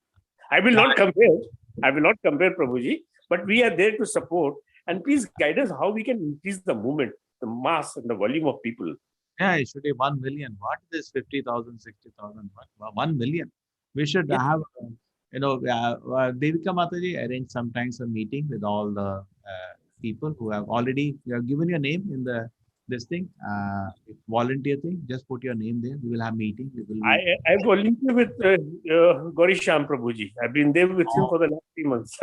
I will not compare, Prabhuji, but we are there to support. And please guide us how we can increase the movement, the mass and the volume of people. Yeah, it should be 1 million. What is 50,000, 60,000? 1 million. We should have, Devika Mataji arrange sometimes a meeting with all the people who have already, you have given your name in this thing, volunteer thing. Just put your name there. We will have meeting. I volunteer with Gauri Shyam Prabhuji. I've been there with him for the last 3 months.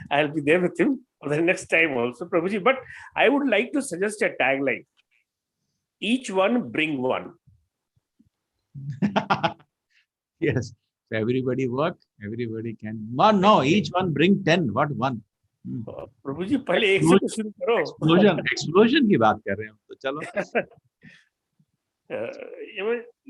I'll be there with him. for the next time also, Prabhuji. But I would like to suggest a tagline. Each one bring one. Yes. So everybody work, everybody can. One, no, each one bring 10. What one? प्रभु जी पहले एक से तो शुरू करो. Explosion की बात कर रहे हैं तो चलो.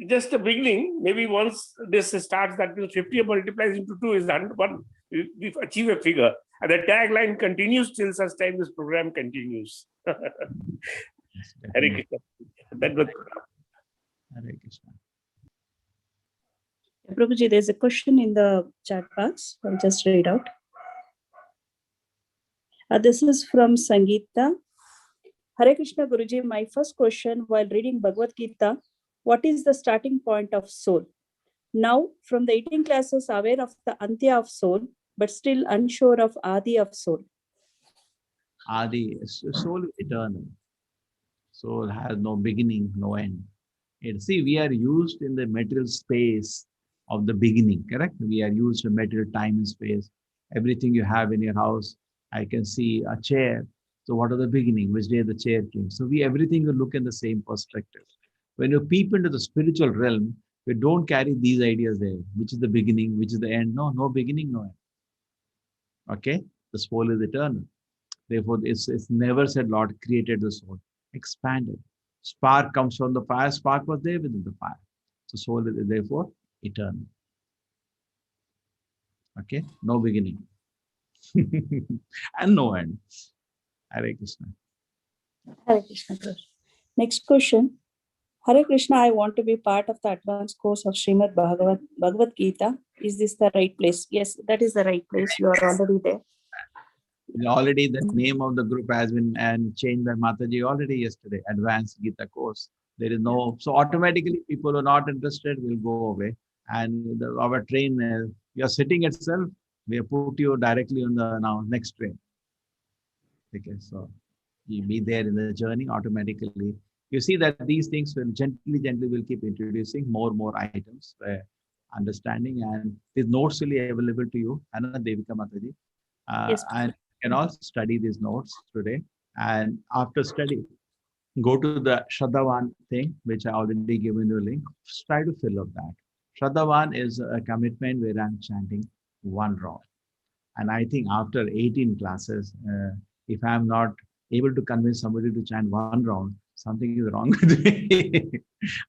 Just the beginning. Maybe once this starts, that 50 multiplies into 2 is 101. We've achieved a figure, and the tagline continues till such time this program continues. Hare Krishna. That was Hare Krishna. Prabhuji, there's a question in the chat box. I'll just read out. This is from Sangeeta. Hare Krishna Guruji, my first question while reading Bhagavad Gita, what is the starting point of soul? Now, from the 18 classes, aware of the Antya of soul, but still unsure of Adi of soul. Adi, soul is eternal. Soul has no beginning, no end. See, we are used in the material space of the beginning, correct? We are used in material time and space. Everything you have in your house, I can see a chair. So what are the beginning? Which day the chair came? So everything will look in the same perspective. When you peep into the spiritual realm, we don't carry these ideas there. Which is the beginning? Which is the end? No beginning, no end. Okay? The soul is eternal. Therefore, it's never said Lord created the soul. Expanded. Spark comes from the fire. Spark was there within the fire. So soul is therefore eternal. Okay? No beginning. And no end. Hare Krishna. Hare Krishna. Next question. Hare Krishna, I want to be part of the advanced course of Srimad Bhagavad Gita. Is this the right place? Yes, that is the right place. You are already there. Already the name of the group has been changed by Mataji already yesterday. Advanced Gita course. There is no, so automatically people who are not interested will go away. And our train, you are sitting itself, we have put you directly on the next train. Okay, so you be there in the journey automatically. You see that these things will gently will keep introducing more items, understanding, and these notes will be available to you. Anna Devika Mataji. Yes. And you can also study these notes today. And after study, go to the Shraddhavan thing, which I already given you a link. Try to fill up that. Shraddhavan is a commitment where I'm chanting one round. And I think after 18 classes, if I'm not able to convince somebody to chant one round, something is wrong with me.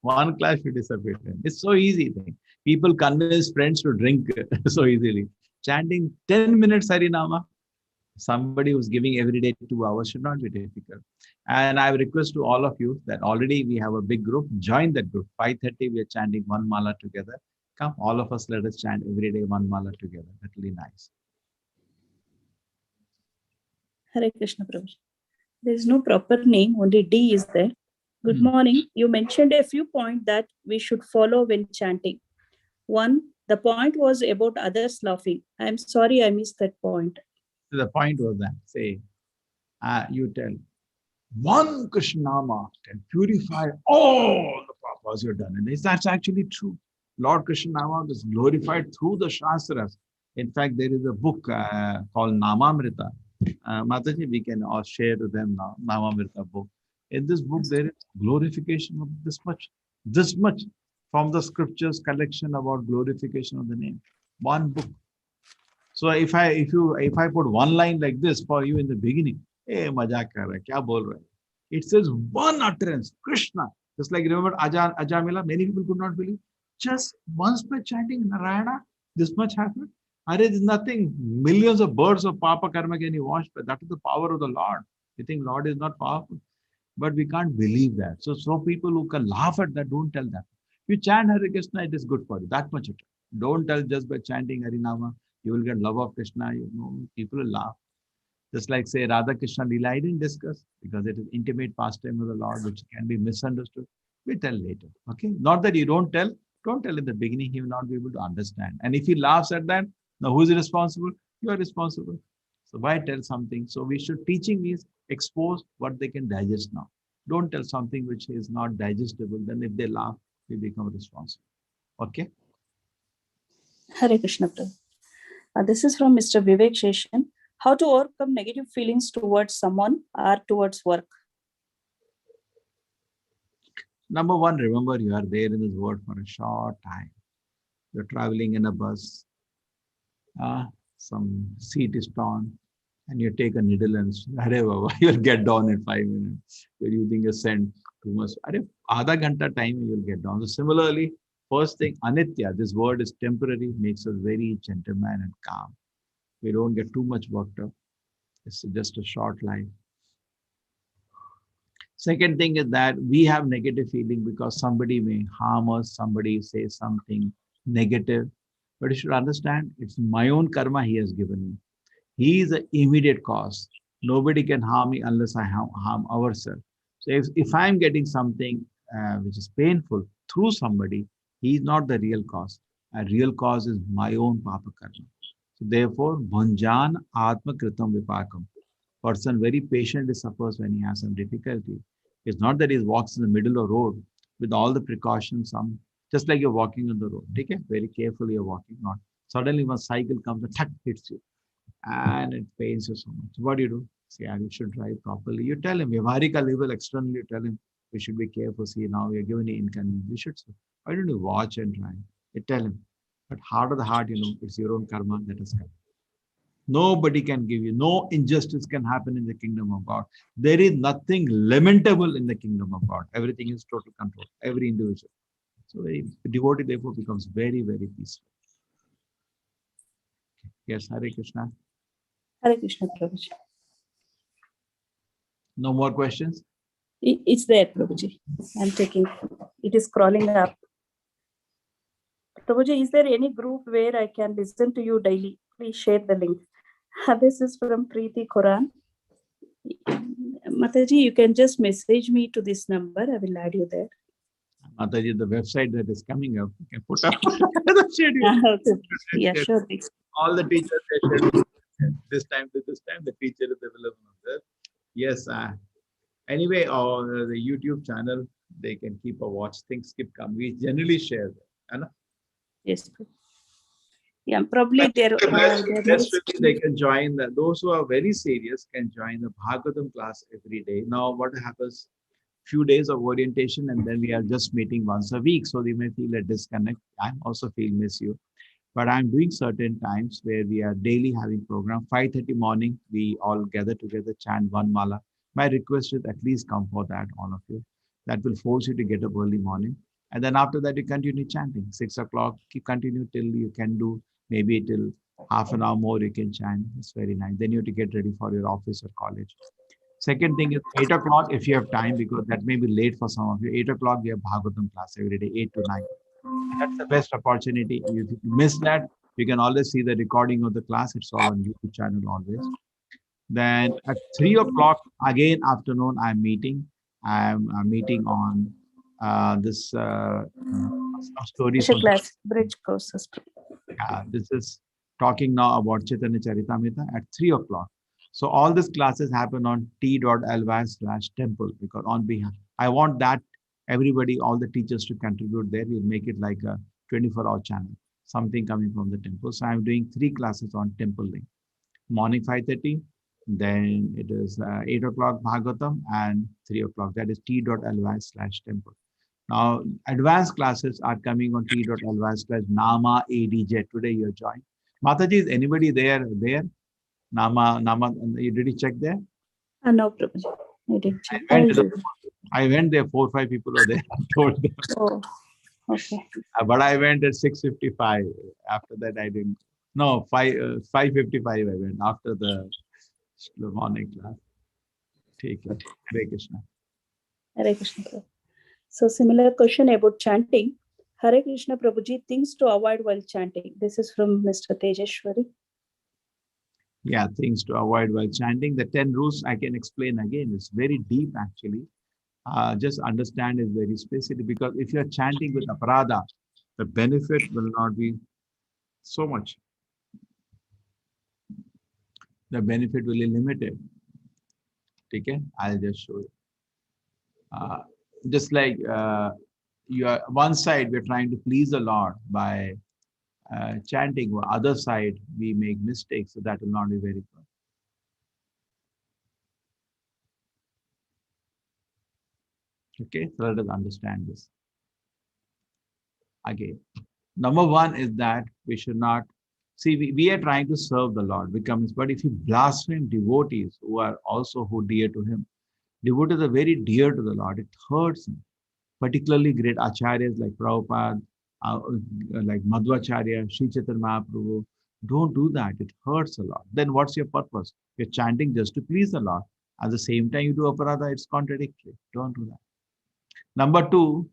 One class should be sufficient. It's so easy thing. People convince friends to drink so easily. Chanting 10 minutes Harinama, somebody who's giving every day 2 hours should not be difficult. And I request to all of you that already we have a big group, join that group. 5:30 we are chanting one mala together. Come, all of us, let us chant every day one mala together. That will be nice. Hare Krishna Prabhu. There is no proper name, only D is there. Good morning. You mentioned a few points that we should follow when chanting. One, the point was about others laughing. I'm sorry I missed that point. The point was that, say, you tell, one Krishnama can purify all the papas you've done. And that's actually true. Lord Krishnama is glorified through the Shastras. In fact, there is a book called Namamrita. Mataji, we can all share to them now, Namamrita book. In this book, there is glorification of this much from the scriptures collection about glorification of the name. One book. So if I put one line like this for you in the beginning, hey, mazak kar raha hai, kya bol raha hai? It says one utterance, Krishna. Just like remember Ajamila, many people could not believe. Just once by chanting Narayana, this much happened. There's nothing. Millions of birds of Papa Karma can you wash, but that is the power of the Lord. You think Lord is not powerful, but we can't believe that. So people who can laugh at that, don't tell that. You chant Hare Krishna, it is good for you. That much. Don't tell just by chanting Harinama, you will get love of Krishna. You know, people will laugh. Just like say Radha Krishna Leela, I didn't discuss because it is intimate pastime of the Lord, which can be misunderstood. We tell later. Okay. Not that you don't tell in the beginning, he will not be able to understand. And if he laughs at that, now who is responsible? You are responsible. So why tell something? So we should, teaching means expose what they can digest now. Don't tell something which is not digestible. Then if they laugh, we become responsible. Okay. Hare Krishna Prabhu. This is from Mr. Vivek Sheshan. How to overcome negative feelings towards someone or towards work? Number one, remember you are there in this world for a short time. You're traveling in a bus, some seat is torn, and you take a needle and "Arey Baba," you'll get down in 5 minutes. You're using a scent too much. Arey, Adha ghanta time you'll get down. So similarly, first thing, anitya, this word is temporary, makes us very gentleman and calm. We don't get too much worked up. It's just a short life. Second thing is that we have negative feeling because somebody may harm us, somebody say something negative. But you should understand, it's my own karma he has given me. He is the immediate cause. Nobody can harm me unless I harm ourselves. So if I'm getting something which is painful through somebody, he is not the real cause. A real cause is my own papa karma. So therefore, bhanjan atma kritam vipakam. Person very patiently suffers when he has some difficulty. It's not that he walks in the middle of the road with all the precautions, just like you're walking on the road. Take it very carefully, you're walking, not suddenly one cycle comes and tuck hits you and it pains you so much. What do you do? Say, you should drive properly. You tell him, Vyavaharika level, externally, you tell him, we should be careful. See, now we are given the inconvenience. You should say, why don't you watch and drive? You tell him. But heart of the heart, it's your own karma that has come. Nobody can give you, no injustice can happen in the kingdom of God. There is nothing lamentable in the kingdom of God. Everything is total control, every individual. So the devotee therefore becomes very, very peaceful. Yes, Hare Krishna. Hare Krishna, Prabhuji. No more questions? It's there, Prabhuji. I'm checking. It is crawling up. Prabhuji, is there any group where I can listen to you daily? Please share the link. This is from Preeti Quran. Mataji, you can just message me to this number. I will add you there. Mataji, the website that is coming up, you can put up the schedule. Yeah, sure. All the teachers, they schedule this time to this time, the teacher is available there. Yes. Anyway, on the YouTube channel, they can keep a watch. Things keep coming. We generally share them. Yes. Yeah, probably they can join that. Those who are very serious can join the Bhagavatam class every day. Now, what happens? Few days of orientation, and then we are just meeting once a week. So they may feel a disconnect. I also feel miss you. But I'm doing certain times where we are daily having program. 5:30 morning, we all gather together, chant one mala. My request is at least come for that, all of you. That will force you to get up early morning. And then after that, you continue chanting. 6 o'clock, continue till you can do, maybe till half an hour more you can chant. It's very nice. Then you have to get ready for your office or college. Second thing is 8 o'clock if you have time, because that may be late for some of you. 8 o'clock, we have Bhagavatam class every day, 8 to 9. That's the best opportunity. If you miss that, you can always see the recording of the class. It's all on YouTube channel always. Then at 3 o'clock, again afternoon, I'm meeting. I'm meeting on this stories. Class, bridge courses. This is talking now about Chaitanya Charitamrita at 3 o'clock. So all these classes happen on t.ly/temple, because on behalf, I want that everybody, all the teachers to contribute there. We'll make it like a 24-hour channel, something coming from the temple. So I'm doing 3 classes on temple link. Morning 5:30, then it is 8 o'clock Bhagavatam, and 3 o'clock. That is t.ly/temple. Now, advanced classes are coming on t.ly/Nama ADJ. Today you're joined. Mataji, is anybody there? Nama, did you check there? No problem. I didn't check. I went there, 4 or 5 people were there. I told them. Oh, okay. But I went at 6:55. After that, I didn't. No, 5:55 I went after the morning class. Take it. Hare Krishna. Hare Krishna. So similar question about chanting. Hare Krishna Prabhuji, things to avoid while chanting. This is from Mr. Tejeshwari. Yeah, things to avoid while chanting. The 10 rules I can explain again. It's very deep actually. Just understand is very specific, because if you're chanting with aparada, the benefit will not be so much. The benefit will be limited. Okay, I'll just show you. Just like you are one side, we're trying to please the Lord by chanting, or other side we make mistakes, so that will not be very good. Okay, so let us understand this. Again, number one is that we should not see. We are trying to serve the Lord, but if you blaspheme devotees who are also who dear to Him, devotees are very dear to the Lord. It hurts Him. Particularly great acharyas like Prabhupada, like Madhvacharya, Sri Chaitanya Mahaprabhu. Don't do that. It hurts a lot. Then what's your purpose? You're chanting just to please the Lord. At the same time, you do aparadha, it's contradictory. Don't do that. Number two,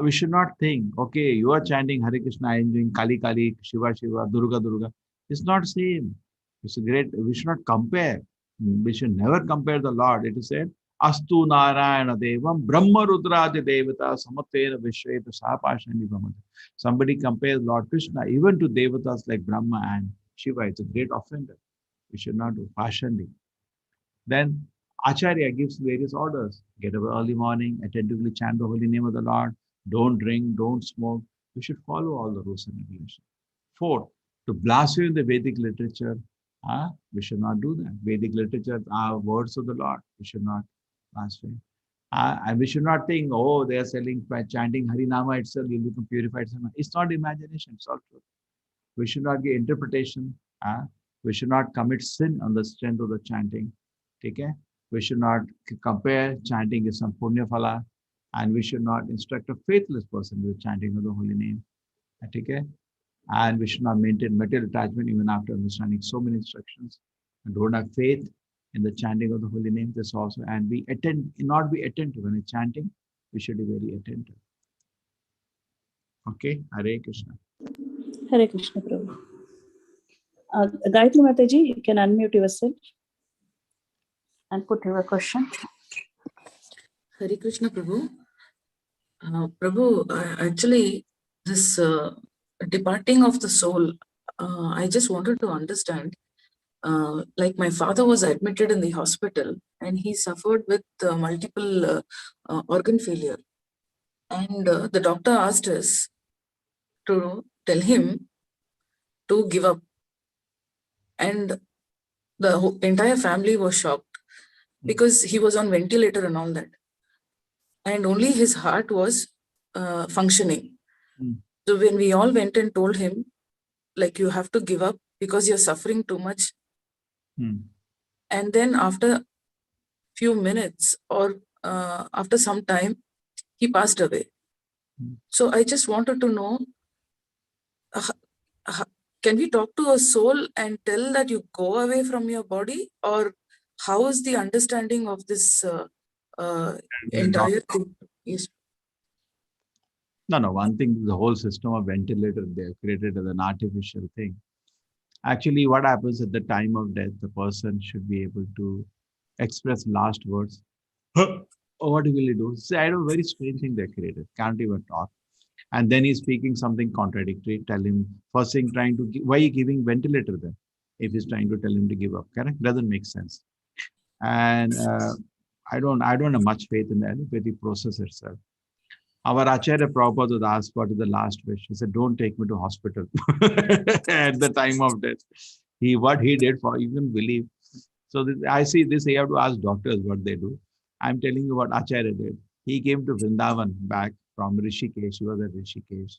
we should not think, okay, you are chanting Hare Krishna, I am doing Kali Kali, Shiva Shiva, Durga Durga. It's not same. It's a great, we should not compare. We should never compare the Lord. It is said, Astu Narayana Devam Brahma Rudraja Devata Samatera Vishweta Sapashani Brahma. Somebody compares Lord Krishna even to Devatas like Brahma and Shiva. It's a great offender. We should not do Pashandi. Then Acharya gives various orders. Get up early morning, attentively chant the holy name of the Lord. Don't drink, don't smoke. We should follow all the rules and regulations. Fourth, to blaspheme the Vedic literature, we should not do that. Vedic literature are words of the Lord. We should not blaspheme. And we should not think, oh, they are selling by chanting Harinama itself, you become purified. It's not imagination, it's all truth. We should not give interpretation. We should not commit sin on the strength of the chanting. Okay? We should not compare chanting is some punya phala, and we should not instruct a faithless person with chanting of the holy name. Okay? And we should not maintain material attachment even after understanding so many instructions. And don't have faith in the chanting of the holy name. This also, and not be attentive when it's chanting. We should be very attentive. Okay, Hare Krishna. Hare Krishna, Prabhu. Gayatri Mataji, you can unmute yourself and put your question. Hare Krishna, Prabhu. Prabhu, actually, this departing of the soul, I just wanted to understand. Like my father was admitted in the hospital and he suffered with multiple organ failure. And the doctor asked us to tell him to give up. And the entire family was shocked because he was on ventilator and all that. And only his heart was functioning. So when we all went and told him, like, you have to give up because you're suffering too much. And then after few minutes or after some time, he passed away. So I just wanted to know, can we talk to a soul and tell that you go away from your body, or how is the understanding of this entire thing? Yes. No. One thing, the whole system of ventilator, they have created as an artificial thing. Actually, what happens at the time of death, the person should be able to express last words. Or what will he do? Say, I know, very strange thing they created. Can't even talk. And then he's speaking something contradictory. Tell him, first thing trying to, why are you giving ventilator then? If he's trying to tell him to give up, correct? Doesn't make sense. And I don't have much faith in the allopathic process itself. Our Acharya Prabhupada was asked what is the last wish. He said, don't take me to hospital at the time of death. What he did for, you can believe. So I see this, you have to ask doctors what they do. I'm telling you what Acharya did. He came to Vrindavan back from Rishikesh. He was at Rishikesh.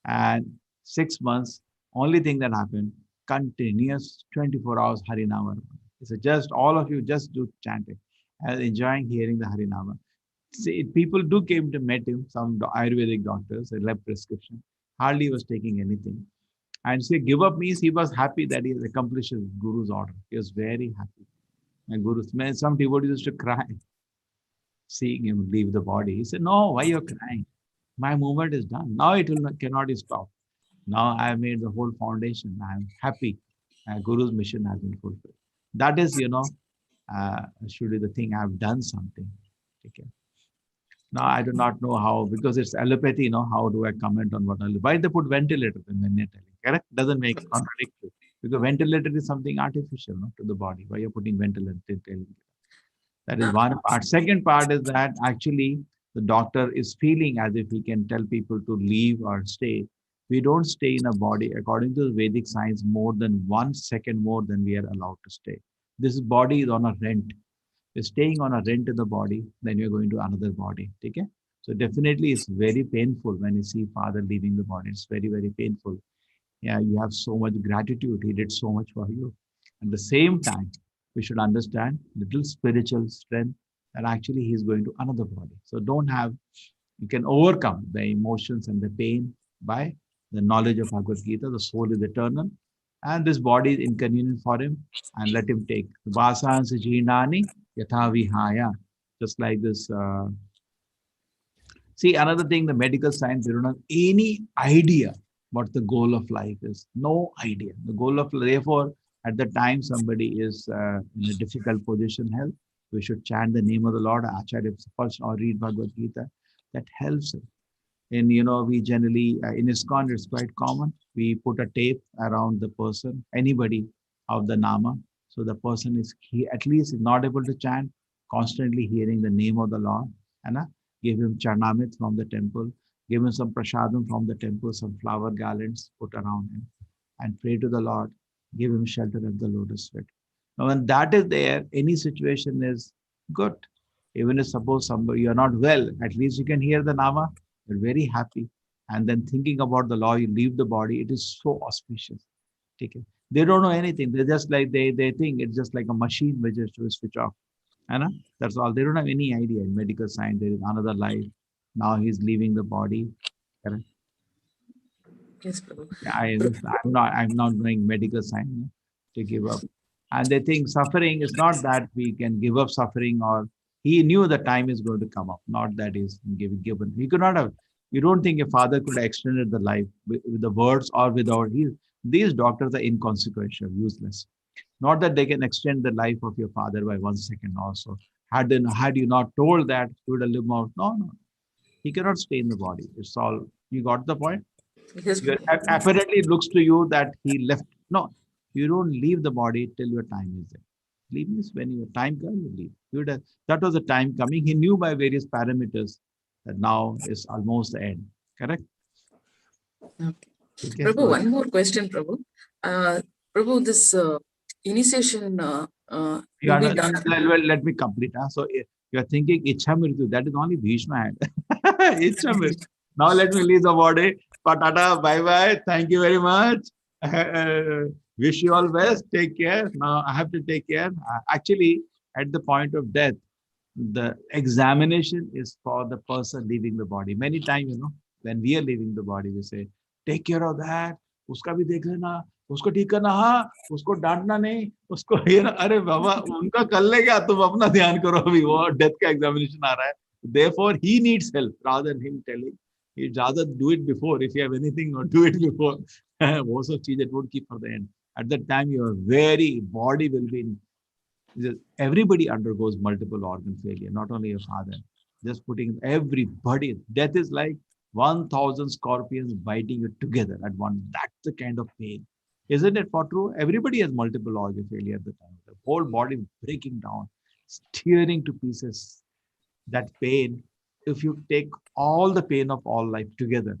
And 6 months, only thing that happened, continuous 24 hours Harinama. He said, just all of you just do chanting and enjoying hearing the Harinama. See, people do came to meet him, some Ayurvedic doctors, they left prescription. Hardly was taking anything. And say, give up means he was happy that he has accomplished his Guru's order. He was very happy. And some devotees used to cry, seeing him leave the body. He said, no, why you're crying? My movement is done. Now it cannot stop. Now I have made the whole foundation. I am happy. Guru's mission has been fulfilled. That is, should be the thing. I have done something. Okay. Now I do not know how, because it's allopathy, how do I comment on what? Why they put ventilator when they're telling? Correct? Doesn't make contradictory. Because ventilator is something artificial to the body. Why you're putting ventilator? That is one part. Second part is that actually the doctor is feeling as if he can tell people to leave or stay. We don't stay in a body, according to the Vedic science, more than 1 second more than we are allowed to stay. This body is on a rent. You're staying on a rent in the body, then you're going to another body. Okay? So definitely it's very painful when you see father leaving the body. It's very, very painful. Yeah, you have so much gratitude. He did so much for you. At the same time, we should understand little spiritual strength that actually he's going to another body. So don't have, you can overcome the emotions and the pain by the knowledge of Bhagavad Gita. The soul is eternal and this body is inconvenient for him, and let him take. Vasansa jeenani yatha vihaya. Just like this. See, another thing, the medical science, they don't have any idea what the goal of life is. No idea. The goal of, therefore, at the time somebody is in a difficult position, health, we should chant the name of the Lord, Acharya first, or read Bhagavad Gita. That helps him. And we generally, in ISKCON, it's quite common. We put a tape around the person, anybody of the Nama. So the person is, he at least is not able to chant, constantly hearing the name of the Lord. And give him charnamit from the temple, give him some prasadam from the temple, some flower garlands put around him, and pray to the Lord, give him shelter at the lotus feet. Now, when that is there, any situation is good. Even if suppose somebody, you are not well, at least you can hear the Nama, you're very happy. And then thinking about the law, you leave the body, it is so auspicious. Take it. They don't know anything. They're just like, they think it's just like a machine which is to switch off. That's all. They don't have any idea. In medical science, there is another life. Now he's leaving the body. Correct? Yes, Prabhu. I'm not doing medical science to give up. And they think suffering is not that we can give up suffering, or he knew the time is going to come up, not that is given. He could not have. You don't think a father could have extended the life with the words or without. These doctors are inconsequential, useless. Not that they can extend the life of your father by 1 second also. Had you not told that, he would have lived more. No. He cannot stay in the body. It's all, you got the point? Yes, apparently it looks to you that he left. No, you don't leave the body till your time is there. Leave means when your time comes, you leave. That was the time coming. He knew by various parameters that now is almost the end. Correct? Okay. Prabhu, one more question, Prabhu. Prabhu, this initiation will be done. Let me complete. So you're thinking Ichha Mrityu, that is only Bhishma had. Ichha Mrityu. Now let me leave the body. Patata, bye-bye. Thank you very much. Wish you all best. Take care. Now I have to take care. Actually, at the point of death, the examination is for the person leaving the body. Many times, when we are leaving the body, we say, take care of that. Uska bhi dekh lena. Usko ठीक करना, हाँ, उसको डांटना नहीं, उसको अरे बाबा उनका कर लेगा, तुम अपना ध्यान करो अभी, वो डेथ का एग्जामिनेशन आ रहा है. Therefore, he needs help rather than him telling. He'd rather do it before, if you have anything, or do it before. Most of it would keep for the end. At that time, your very body will be in. Everybody undergoes multiple organ failure, not only your father. Just putting everybody. Death is like 1,000 scorpions biting you together at one. That's the kind of pain. Isn't it for true? Everybody has multiple organ failure at the time. The whole body breaking down, tearing to pieces. That pain, if you take all the pain of all life together,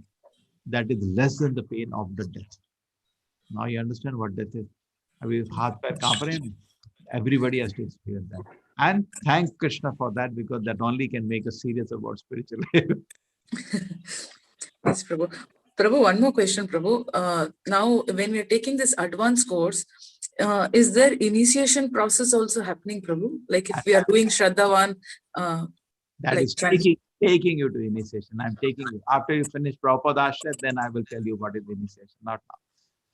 that is less than the pain of the death. Now you understand what death is. Everybody has to experience that. And thank Krishna for that, because that only can make us serious about spiritual life. Yes, Prabhu. Prabhu, one more question, Prabhu. Now, when we are taking this advanced course, is there initiation process also happening, Prabhu? Like if we are doing Shraddhavan, that like is taking you to initiation. I'm taking you. After you finish Prabhupada Ashray, then I will tell you what is initiation, not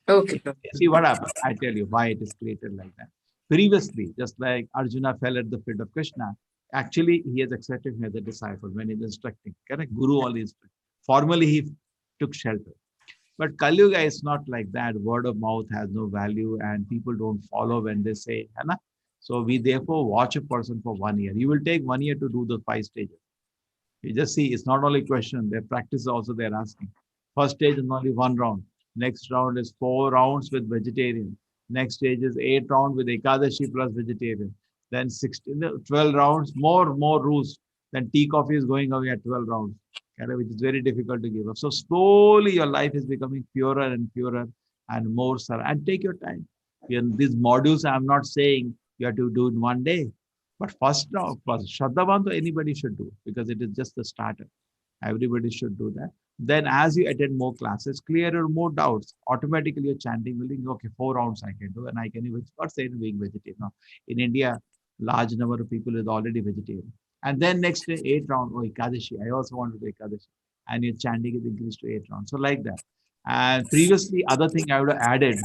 now. Okay. See what happens. I tell you why it is created like that. Previously, just like Arjuna fell at the feet of Krishna, actually he has accepted him as a disciple when he's instructing. Correct? Guru only instructs. Formally, he took shelter. But Kali Yuga is not like that. Word of mouth has no value and people don't follow when they say, Hana? So we therefore watch a person for 1 year. You will take 1 year to do the 5 stages. You just see, it's not only question, their practice also they're asking. First stage is only 1 round. Next round is 4 rounds with vegetarian. Next stage is 8 rounds with Ekadashi plus vegetarian. Then 12 rounds, more rules. Then tea, coffee is going away at 12 rounds, which is very difficult to give up. So slowly your life is becoming purer and purer and more surrounded. And take your time. In these modules, I'm not saying you have to do it 1 day. But first, Shraddhavan, anybody should do because it is just the starter. Everybody should do that. Then as you attend more classes, clearer more doubts, automatically your chanting will be, okay, 4 rounds I can do and I can even not say being vegetarian. Now, in India, large number of people is already vegetarian. And then next day, 8 round, oh, Ekadashi, I also want to do Ekadashi. And your chanting is increased to 8 rounds. So like that. And previously, other thing I would have added,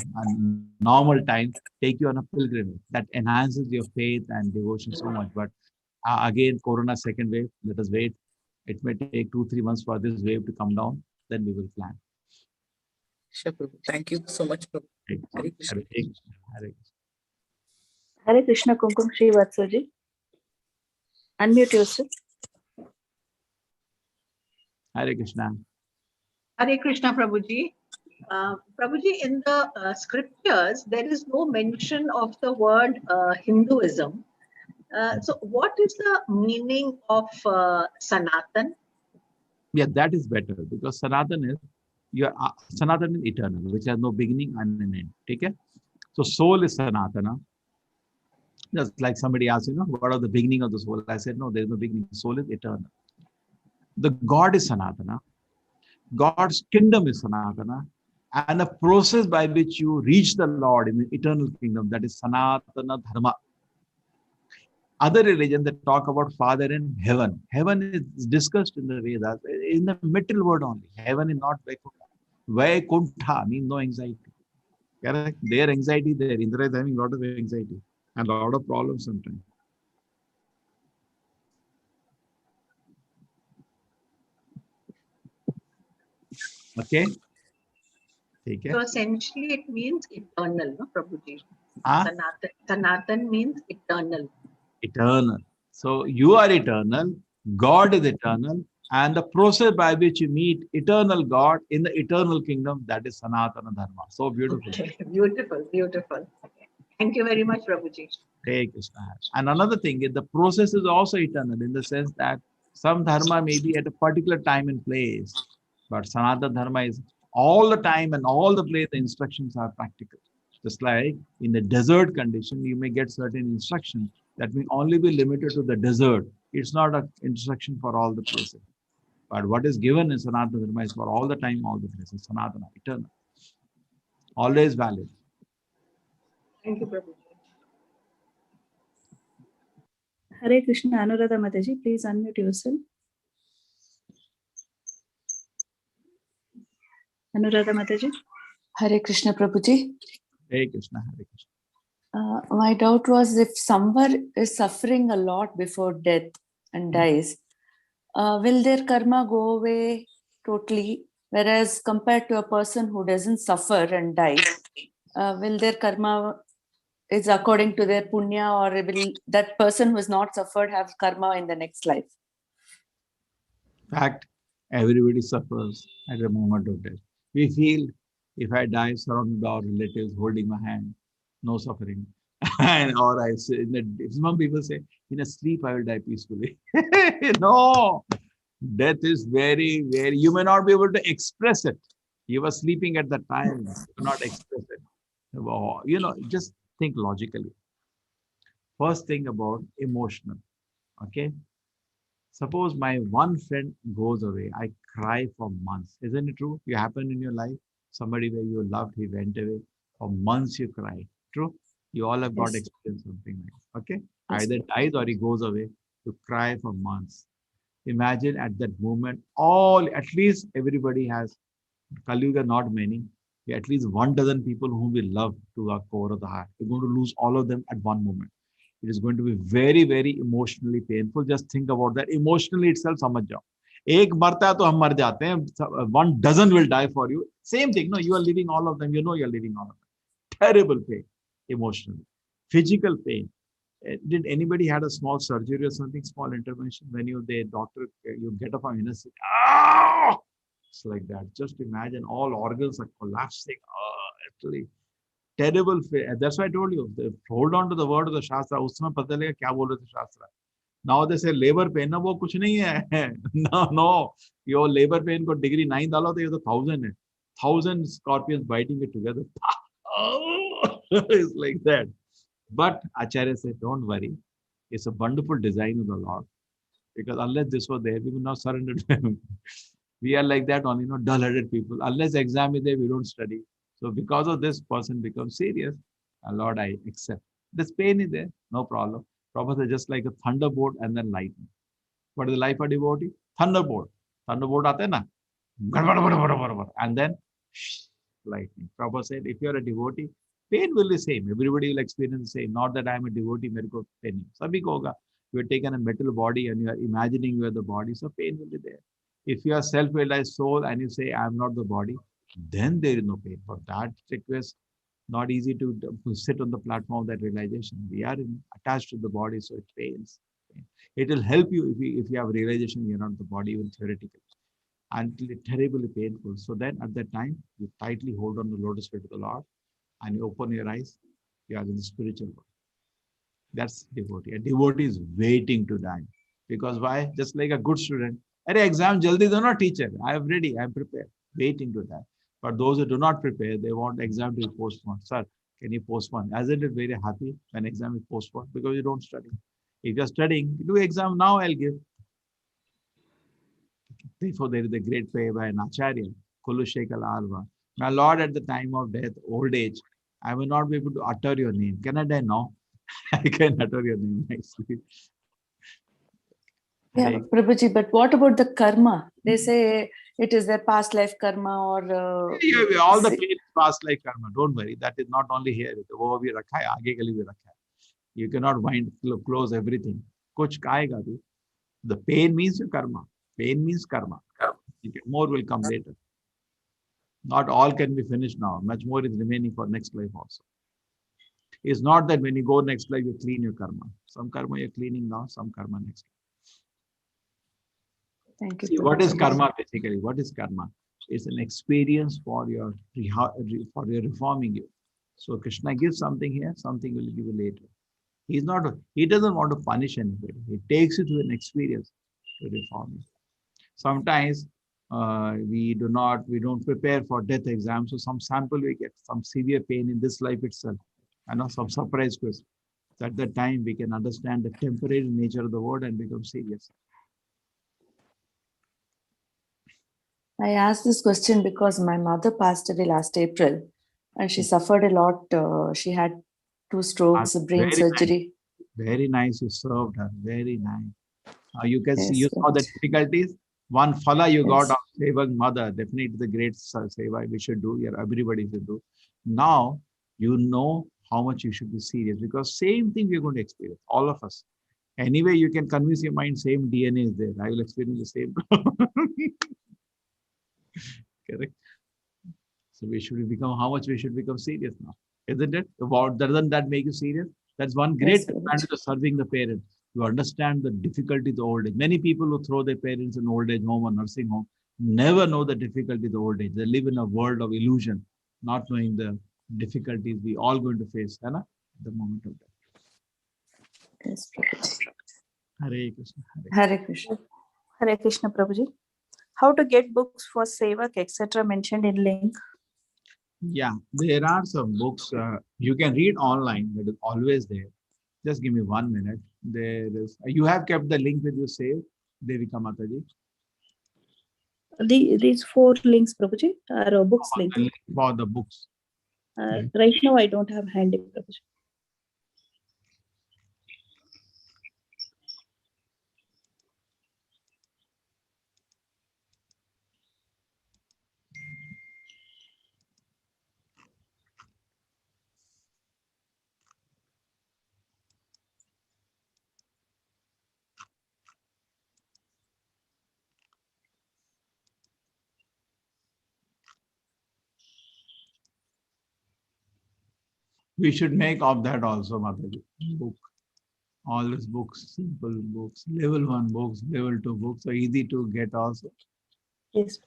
normal time, take you on a pilgrimage. That enhances your faith and devotion so much. But again, Corona second wave, let us wait. It may take 2-3 months for this wave to come down. Then we will plan. Sure, Prabhu. Thank you so much, Prabhu. Hare Krishna. Hare Krishna. Hare Krishna Kumkum Shri Vatsaji. Unmute yourself. Hare Krishna. Hare Krishna, Prabhuji. Prabhuji, in the scriptures, there is no mention of the word Hinduism. So what is the meaning of Sanatan? Yeah, that is better because Sanatan is Sanatan is eternal, which has no beginning and an end. Okay? So soul is Sanatana. Just like somebody asked, what are the beginning of the soul? I said, no, there is no beginning. Soul is eternal. The God is Sanatana. God's kingdom is Sanatana. And the process by which you reach the Lord in the eternal kingdom, that is Sanatana Dharma. Other religions that talk about Father in heaven. Heaven is discussed in the Vedas, in the middle word only. Heaven is not Vaikuntha. Vaikuntha means no anxiety. Correct? Their anxiety there. Indra is having a lot of anxiety and a lot of problems sometimes. Okay? So essentially it means eternal, no, Prabhuji? Huh? Sanatan means eternal. Eternal. So you are eternal, God is eternal, and the process by which you meet eternal God in the eternal kingdom, that is Sanatana Dharma. So beautiful. Okay. Beautiful, beautiful. Okay. Thank you very much, Prabhuji. Hare Krishna. And another thing is the process is also eternal in the sense that some dharma may be at a particular time and place, but Sanatana Dharma is all the time and all the place the instructions are practical. Just like in the desert condition, you may get certain instructions that may only be limited to the desert. It's not an instruction for all the places. But what is given in Sanatana Dharma is for all the time, all the places. Sanatana, eternal. Always valid. Thank you, Prabhuji. Hare Krishna Anuradha Mataji, please unmute yourself. Anuradha Mataji. Hare Krishna Prabhuji. Hare Krishna, Hare Krishna. My doubt was if someone is suffering a lot before death and dies, will their karma go away totally? Whereas compared to a person who doesn't suffer and dies, will their karma is according to their punya, or will that person who has not suffered have karma in the next life? In fact, everybody suffers at the moment of death. We feel if I die surrounded by our relatives holding my hand, no suffering. Or I say, some people say, in a sleep I will die peacefully. No, death is very, very, you may not be able to express it. You were sleeping at that time, you cannot express it. Just think logically. First thing about emotional, okay? Suppose my one friend goes away, I cry for months. Isn't it true? It happened in your life. Somebody where you loved, he went away. For months you cried. True? You all have got experience something like that. Okay? Either dies or he goes away. You cry for months. Imagine at that moment, at least everybody has, Kali Yuga, not many, at least 12 people whom we love to our core of the heart. We're going to lose all of them at one moment. It is going to be very, very emotionally painful. Just think about that. Emotionally itself, samajh jao. एक मरता है तो हम मर जाते हैं. 12 will die for you. Same thing. No, you are living all of them. You know you are living all of them. Terrible pain, emotionally. Physical pain. Did anybody had a small surgery or something, small intervention? When you get up from innocent. It's like that. Just imagine all organs are collapsing. Actually, terrible. That's why I told you. Hold on to the word of the Shastra. उसमें पता लगेगा क्या बोल रहे थे शास्त्र. Now they say labor pain ना वो कुछ नहीं है. No. Your labor pain को degree 9 डालो तो ये तो 1000 है. 1000 scorpions biting it together. It's like that. But Acharya said, don't worry. It's a wonderful design of the Lord. Because unless this was there, we would not surrender to Him. We are like that only, dull-headed people. Unless exam is there, we don't study. So because of this, person becomes serious. Lord, I accept. This pain is there, no problem. Prabhupada is just like a thunderbolt and then lightning. What is the life of devotee? Thunderbolt. Thunderbolt aate na? And then lightning. Prabhupada said, if you are a devotee, pain will be the same. Everybody will experience the same. Not that I am a devotee, mere ko pain. Sabhi ko hoga. You have taken a metal body and you are imagining you are the body, so pain will be there. If you are self-realized soul and you say, I am not the body, then there is no pain. But that requires not easy to sit on the platform of that realization. We are attached to the body, so it pains. It will help you if you have realization you're not the body, even theoretically, until it's terribly painful. So then at that time, you tightly hold on the lotus feet of the Lord and you open your eyes, you are in the spiritual world. That's devotee. A devotee is waiting to die. Because why? Just like a good student. At exam, jaldi do not teacher. I am ready, I am prepared, waiting to die. But those who do not prepare, they want exam to be postponed. Sir, can you postpone? Isn't it very happy when exam is postponed? Because you don't study. If you're studying, do exam now, I'll give. Therefore, there is a great prayer by an Acharya, Kulushekal Alva. My Lord, at the time of death, old age, I will not be able to utter your name. Can I die now? I can utter your name nicely. Yeah, Prabhuji, but what about the karma? They say it is their past life karma or... all the pain is past life karma. Don't worry. That is not only here. वो भी रखा है, आगे के लिए भी रखा है. You cannot close everything. कुछ आएगा भी. The pain means your karma. Pain means karma. More will come later. Not all can be finished now. Much more is remaining for next life also. It's not that when you go next life, you clean your karma. Some karma you're cleaning now, some karma next life. Thank you. See, what is karma basically? What is karma? It's an experience for your reforming you. So Krishna gives something here, something will give you later. He doesn't want to punish anybody. He takes you to an experience to reform you. Sometimes we don't prepare for death exam. So some sample we get some severe pain in this life itself. And some surprise question. So at that time we can understand the temporary nature of the world and become serious. I asked this question because my mother passed away last April and she suffered a lot. She had 2 strokes, a brain surgery. Nice. Very nice. You served her. Very nice. You can see, you Yes, saw the difficulties. One phala you got Yes. of Sevak mother. Definitely the great seva we should do. Yeah, everybody should do. Now you know how much you should be serious because same thing we're going to experience, all of us. Anyway, you can convince your mind same DNA is there. I will experience the same. Correct. So we should become how much we should become serious now, isn't it? Doesn't that make you serious? That's one great Yes, advantage of serving the parents. You understand the difficulty of the old age. Many people who throw their parents in old age home or nursing home never know the difficulty of the old age. They live in a world of illusion, not knowing the difficulties we all going to face, at the moment of death. Yes, Prabhuji. Hare Krishna. Hare Krishna. Hare Krishna, Prabhuji. How to get books for Sevak, etc. mentioned in link? Yeah, there are some books you can read online. That is always there. Just give me 1 minute. There is. You have kept the link with you saved, Devika Mataji. These 4 links, Prabhuji, are books link. For the books. Right now, I don't have handy, Prabhuji. We should make of that also, Mataji. Book. All these books, simple books, level 1 books, level 2 books, so easy to get also. Yes.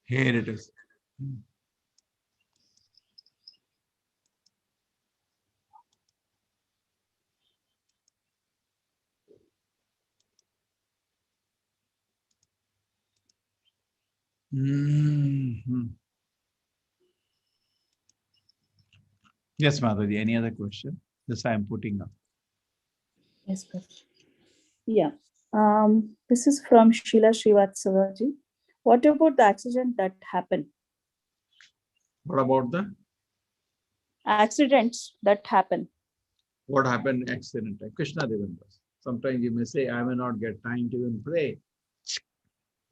Here it is. Mhm. Yes, Madhavi, any other question? This I am putting up. Yes, Prabhuji. Yeah. This is from Sheila Srivatsavaji. What about the accident that happened? What about the Accidents that happen. what happened accident? Krishna remembers. Sometimes you may say, I may not get time to even pray.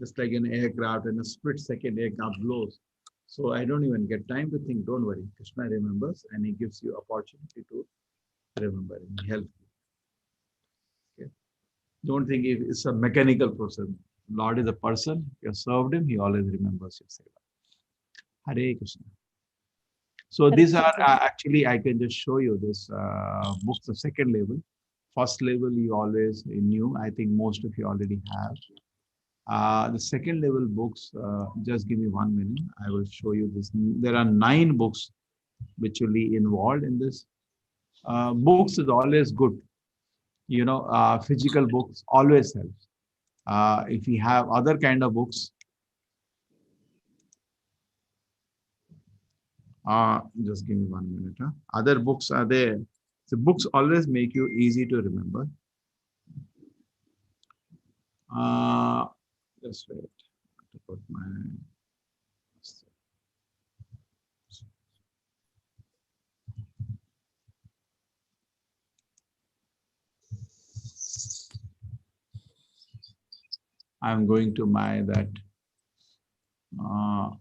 Just like an aircraft, in a split second, aircraft blows. So I don't even get time to think. Don't worry. Krishna remembers and he gives you opportunity to remember and help you. Okay? Don't think it's a mechanical process. Lord is a person. You have served him. He always remembers your seva. Hare Krishna. So Hare these are Krishna. actually, I can just show you this books, the second level. First level you always knew. I think most of you already have. The second level books, just give me 1 minute. I will show you this. There are 9 books which will be involved in this. Books is always good. You know, physical books always helps. If we have other kind of books, just give me 1 minute. Other books are there. So books always make you easy to remember. Just wait. To put my I'm going to my that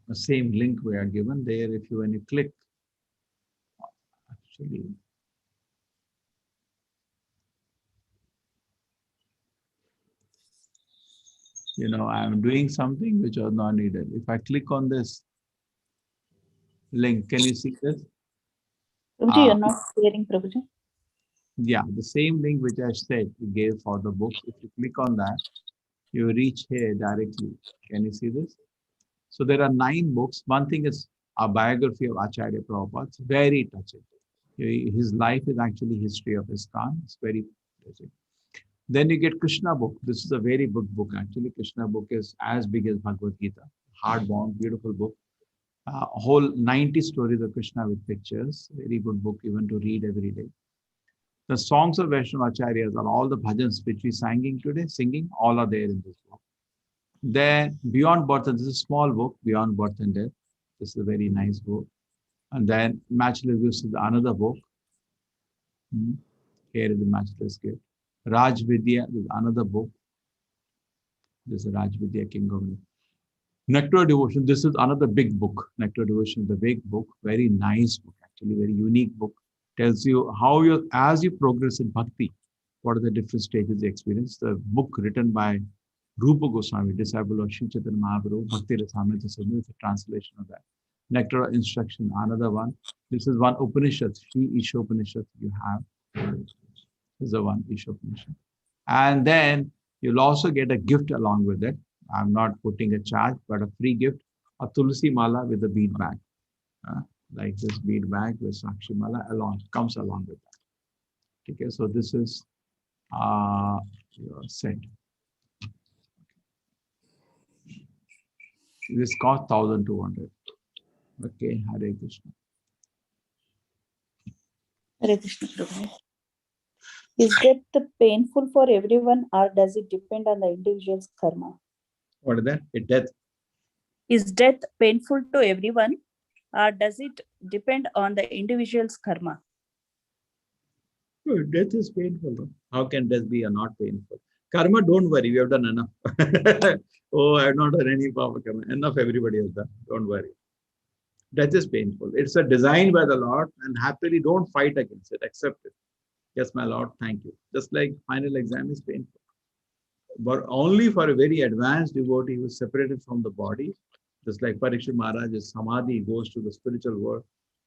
the same link we are given there. If you when you click, actually, you know, I'm doing something which was not needed. If I click on this link, can you see this? Prabhuji, you're not hearing, Prabhuji. Yeah, the same link which I said we gave for the book. If you click on that, you reach here directly. Can you see this? So there are 9 books. One thing is a biography of Acharya Prabhupada. It's very touching. His life is actually history of ISKCON. It's very touching. Then you get Krishna book. This is a very good book actually. Krishna book is as big as Bhagavad Gita. Hardbound, beautiful book. Whole 90 stories of Krishna with pictures. Very good book even to read every day. The songs of Vaishnava Acharyas are all the bhajans which we singing, all are there in this book. Then Beyond Birth, this is a small book, Beyond Birth and Death. This is a very nice book. And then Matchless Gifts is another book. Here is the Matchless Gift. Raj Vidya is another book. This is Raj Vidya, King of Nectar Devotion. This is another big book. Nectar Devotion is a big book. Very nice book, actually, very unique book. Tells you how you, as you progress in bhakti, what are the different stages you experience. The book written by Rupa Goswami, disciple of Sri Chaitanya Mahaprabhu, Bhakti Rasamrita Sindhu, is a translation of that. Nectar Instruction, another one. This is one Upanishad, Sri Ishopanishad you have. This is the one Ishopanishad. And then you'll also get a gift along with it. I'm not putting a charge, but a free gift, a Tulsi Mala with a bead bag. Like this bead bag with Sakshi Mala comes along with that. Okay, so this is your set. This cost 1,200. Okay, Hare Krishna. Hare Krishna, Prabhuji. Is death painful for everyone or does it depend on the individual's karma? What is that? Death. Is death painful to everyone or does it depend on the individual's karma? No, death is painful. No? How can death be not painful? Karma, don't worry, we have done enough. Oh, I have not done any power karma. Enough everybody has done. Don't worry. Death is painful. It's a design by the Lord, and happily don't fight against it. Accept it. Yes, my Lord, thank you. Just like final exam is painful. But only for a very advanced devotee who is separated from the body, just like Parikshit Maharaj's samadhi goes to the spiritual world,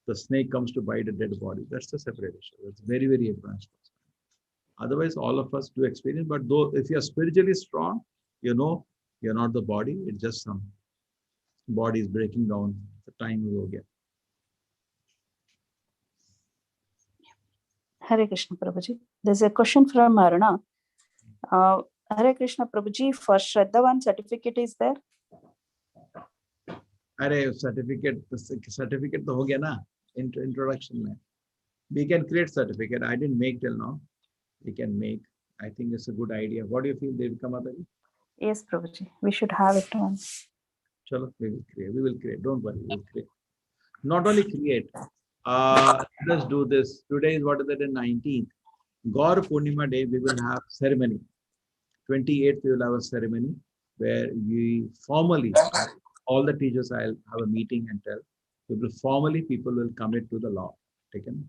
the snake comes to bite a dead body. That's the separation. That's very, very advanced. Otherwise, all of us do experience. But though, if you are spiritually strong, you know you're not the body. It's just some Body is breaking down. The time will go. Hare Krishna Prabhuji. There's a question from Aruna. Hare Krishna Prabhuji, for Shraddhavan certificate is there? अरे certificate तो हो गया ना introduction में. We can create certificate. I didn't make till now. We can make. I think it's a good idea. What do you feel, Devika Mataji? Yes, Prabhuji. We should have it once. Chalo, we will create. We will create. Don't worry. We will create. Not only create. Let's do this. Today is what is it? The 19th. Gaur Purnima Day. We will have ceremony. 28th we will have a ceremony where we formally, all the teachers, I'll have a meeting and tell people formally, people will commit to the law. Taken.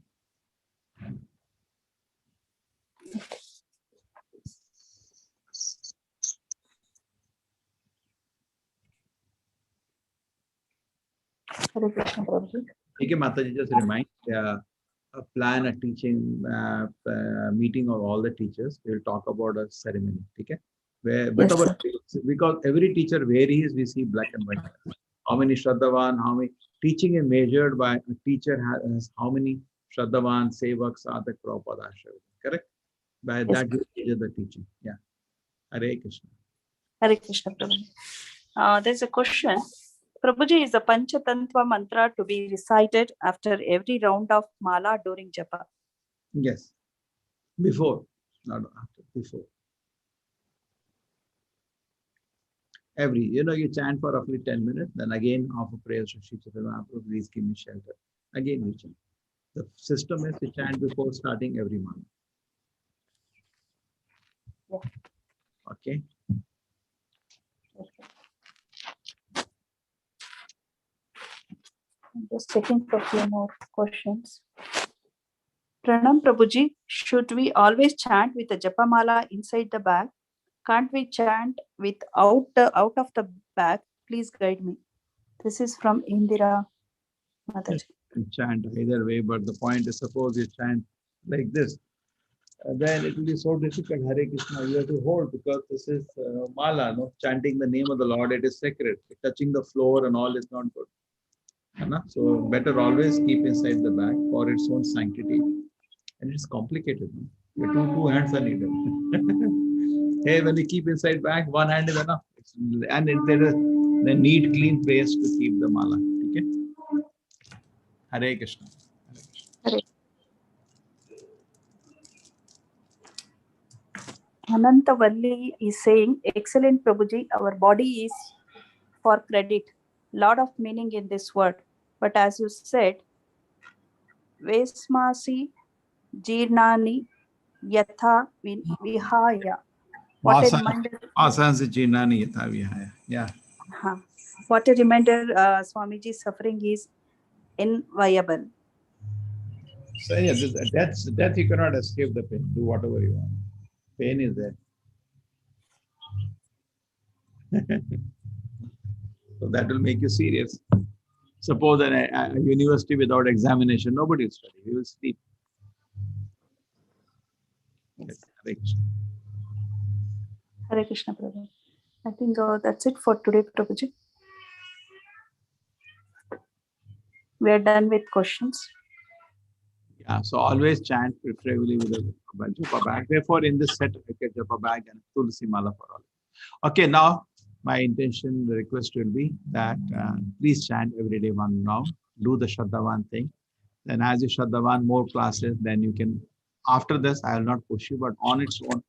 Hare Krishna Prabhuji. Okay, Mataji, just remind, plan a teaching meeting of all the teachers. We will talk about a ceremony. Okay? Where, Yes, because every teacher varies, we see black and white. How many Shraddhavan, how many teaching is measured by a teacher has how many Shraddhavan, Sevak, Sadhak, Prabhupada, correct? By Yes. that you measure the teaching. Yeah. Hare Krishna. Hare Krishna Prabhuji. There's a question. Prabhuji, is the Panchatattva mantra to be recited after every round of mala during japa? Yes. Before, not after, before. Every, you chant for roughly 10 minutes, then again offer prayers to Shri Chaitanya Mahaprabhu, please give me shelter. Again you chant. The system is to chant before starting every month. Yeah. Okay. I'm just checking for a few more questions. Pranam Prabhuji, should we always chant with the japa mala inside the bag? Can't we chant with out of the bag? Please guide me. This is from Indira Mataji. And chant either way, but the point is, suppose you chant like this, then it will be so difficult. Hare Krishna, you have to hold, because this is mala, no? Chanting the name of the Lord, it is sacred. Touching the floor and all is not good. So better always keep inside the bag for its own sanctity. And it's complicated. No? Two hands are needed. Hey, when you keep inside bag, one hand is enough. And there is the neat, clean place to keep the mala. Okay? Hare Krishna. Hare. Anantavalli is saying, excellent Prabhuji, our body is for credit. Lot of meaning in this word. But as you said, Vesmasi Jirnani Yatha Vihaya. What a reminder. Asansi Jirnani Yatha Vihaya. Yeah. What a reminder, Swamiji's suffering is inviolable. So yeah, death you cannot escape the pain. Do whatever you want. Pain is there. So that will make you serious. Suppose a university without examination, nobody will study. He will sleep. Yes. Hare Krishna. Hare Krishna, Prabhu. I think that's it for today, Prabhuji. We are done with questions. Yeah, so always chant preferably with a japa bag. Therefore, in this set, I get japa bag and tulsi mala for all. Okay, now my intention, the request will be that please chant every day one round. Do the Shraddhavan thing. Then as you Shraddhavan more classes, then you can, after this, I will not push you, but on its own,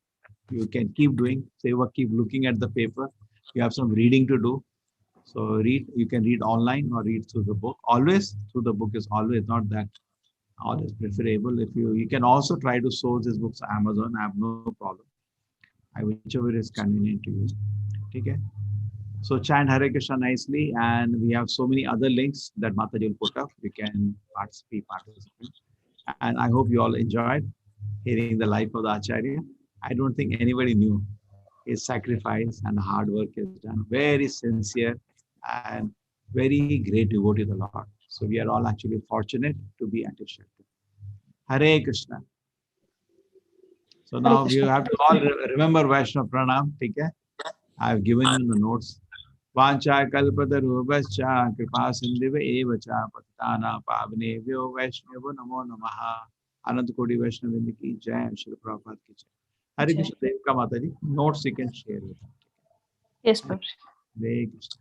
you can keep doing. Seva, keep looking at the paper. You have some reading to do. So read, you can read online or read through the book. Always through the book is always not that always preferable. If you can also try to source these books on Amazon. I have no problem. Whichever is convenient to you. Okay. So chant Hare Krishna nicely, and we have so many other links that Mataji will put up. You can participate. And I hope you all enjoyed hearing the life of the Acharya. I don't think anybody knew his sacrifice and hard work is done. Very sincere and very great devotee of the Lord. So we are all actually fortunate to be at his shelter. Hare Krishna. So now you have to all remember Vaishnava Pranam. Okay? I have given you the notes. वाञ्छा कल्पतरुभ्यश्च कृपा सिन्धुव एव च पतितानां पावनेभ्यो वैष्णवो नमो नमः। अनंत कोटि वैष्णव वृंद की जय। श्री प्रभुपाद की जय। हरे जय। कृष्ण। देव का माता जी notes you can share with them. Yes, Prabhu. Hare Krishna.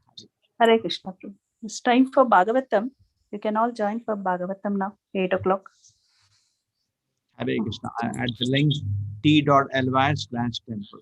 Hare Krishna, Prabhu. It's time for Bhagavatam. You can all join for Bhagavatam now, 8 o'clock. Hare Krishna. At the link t.ly/temple.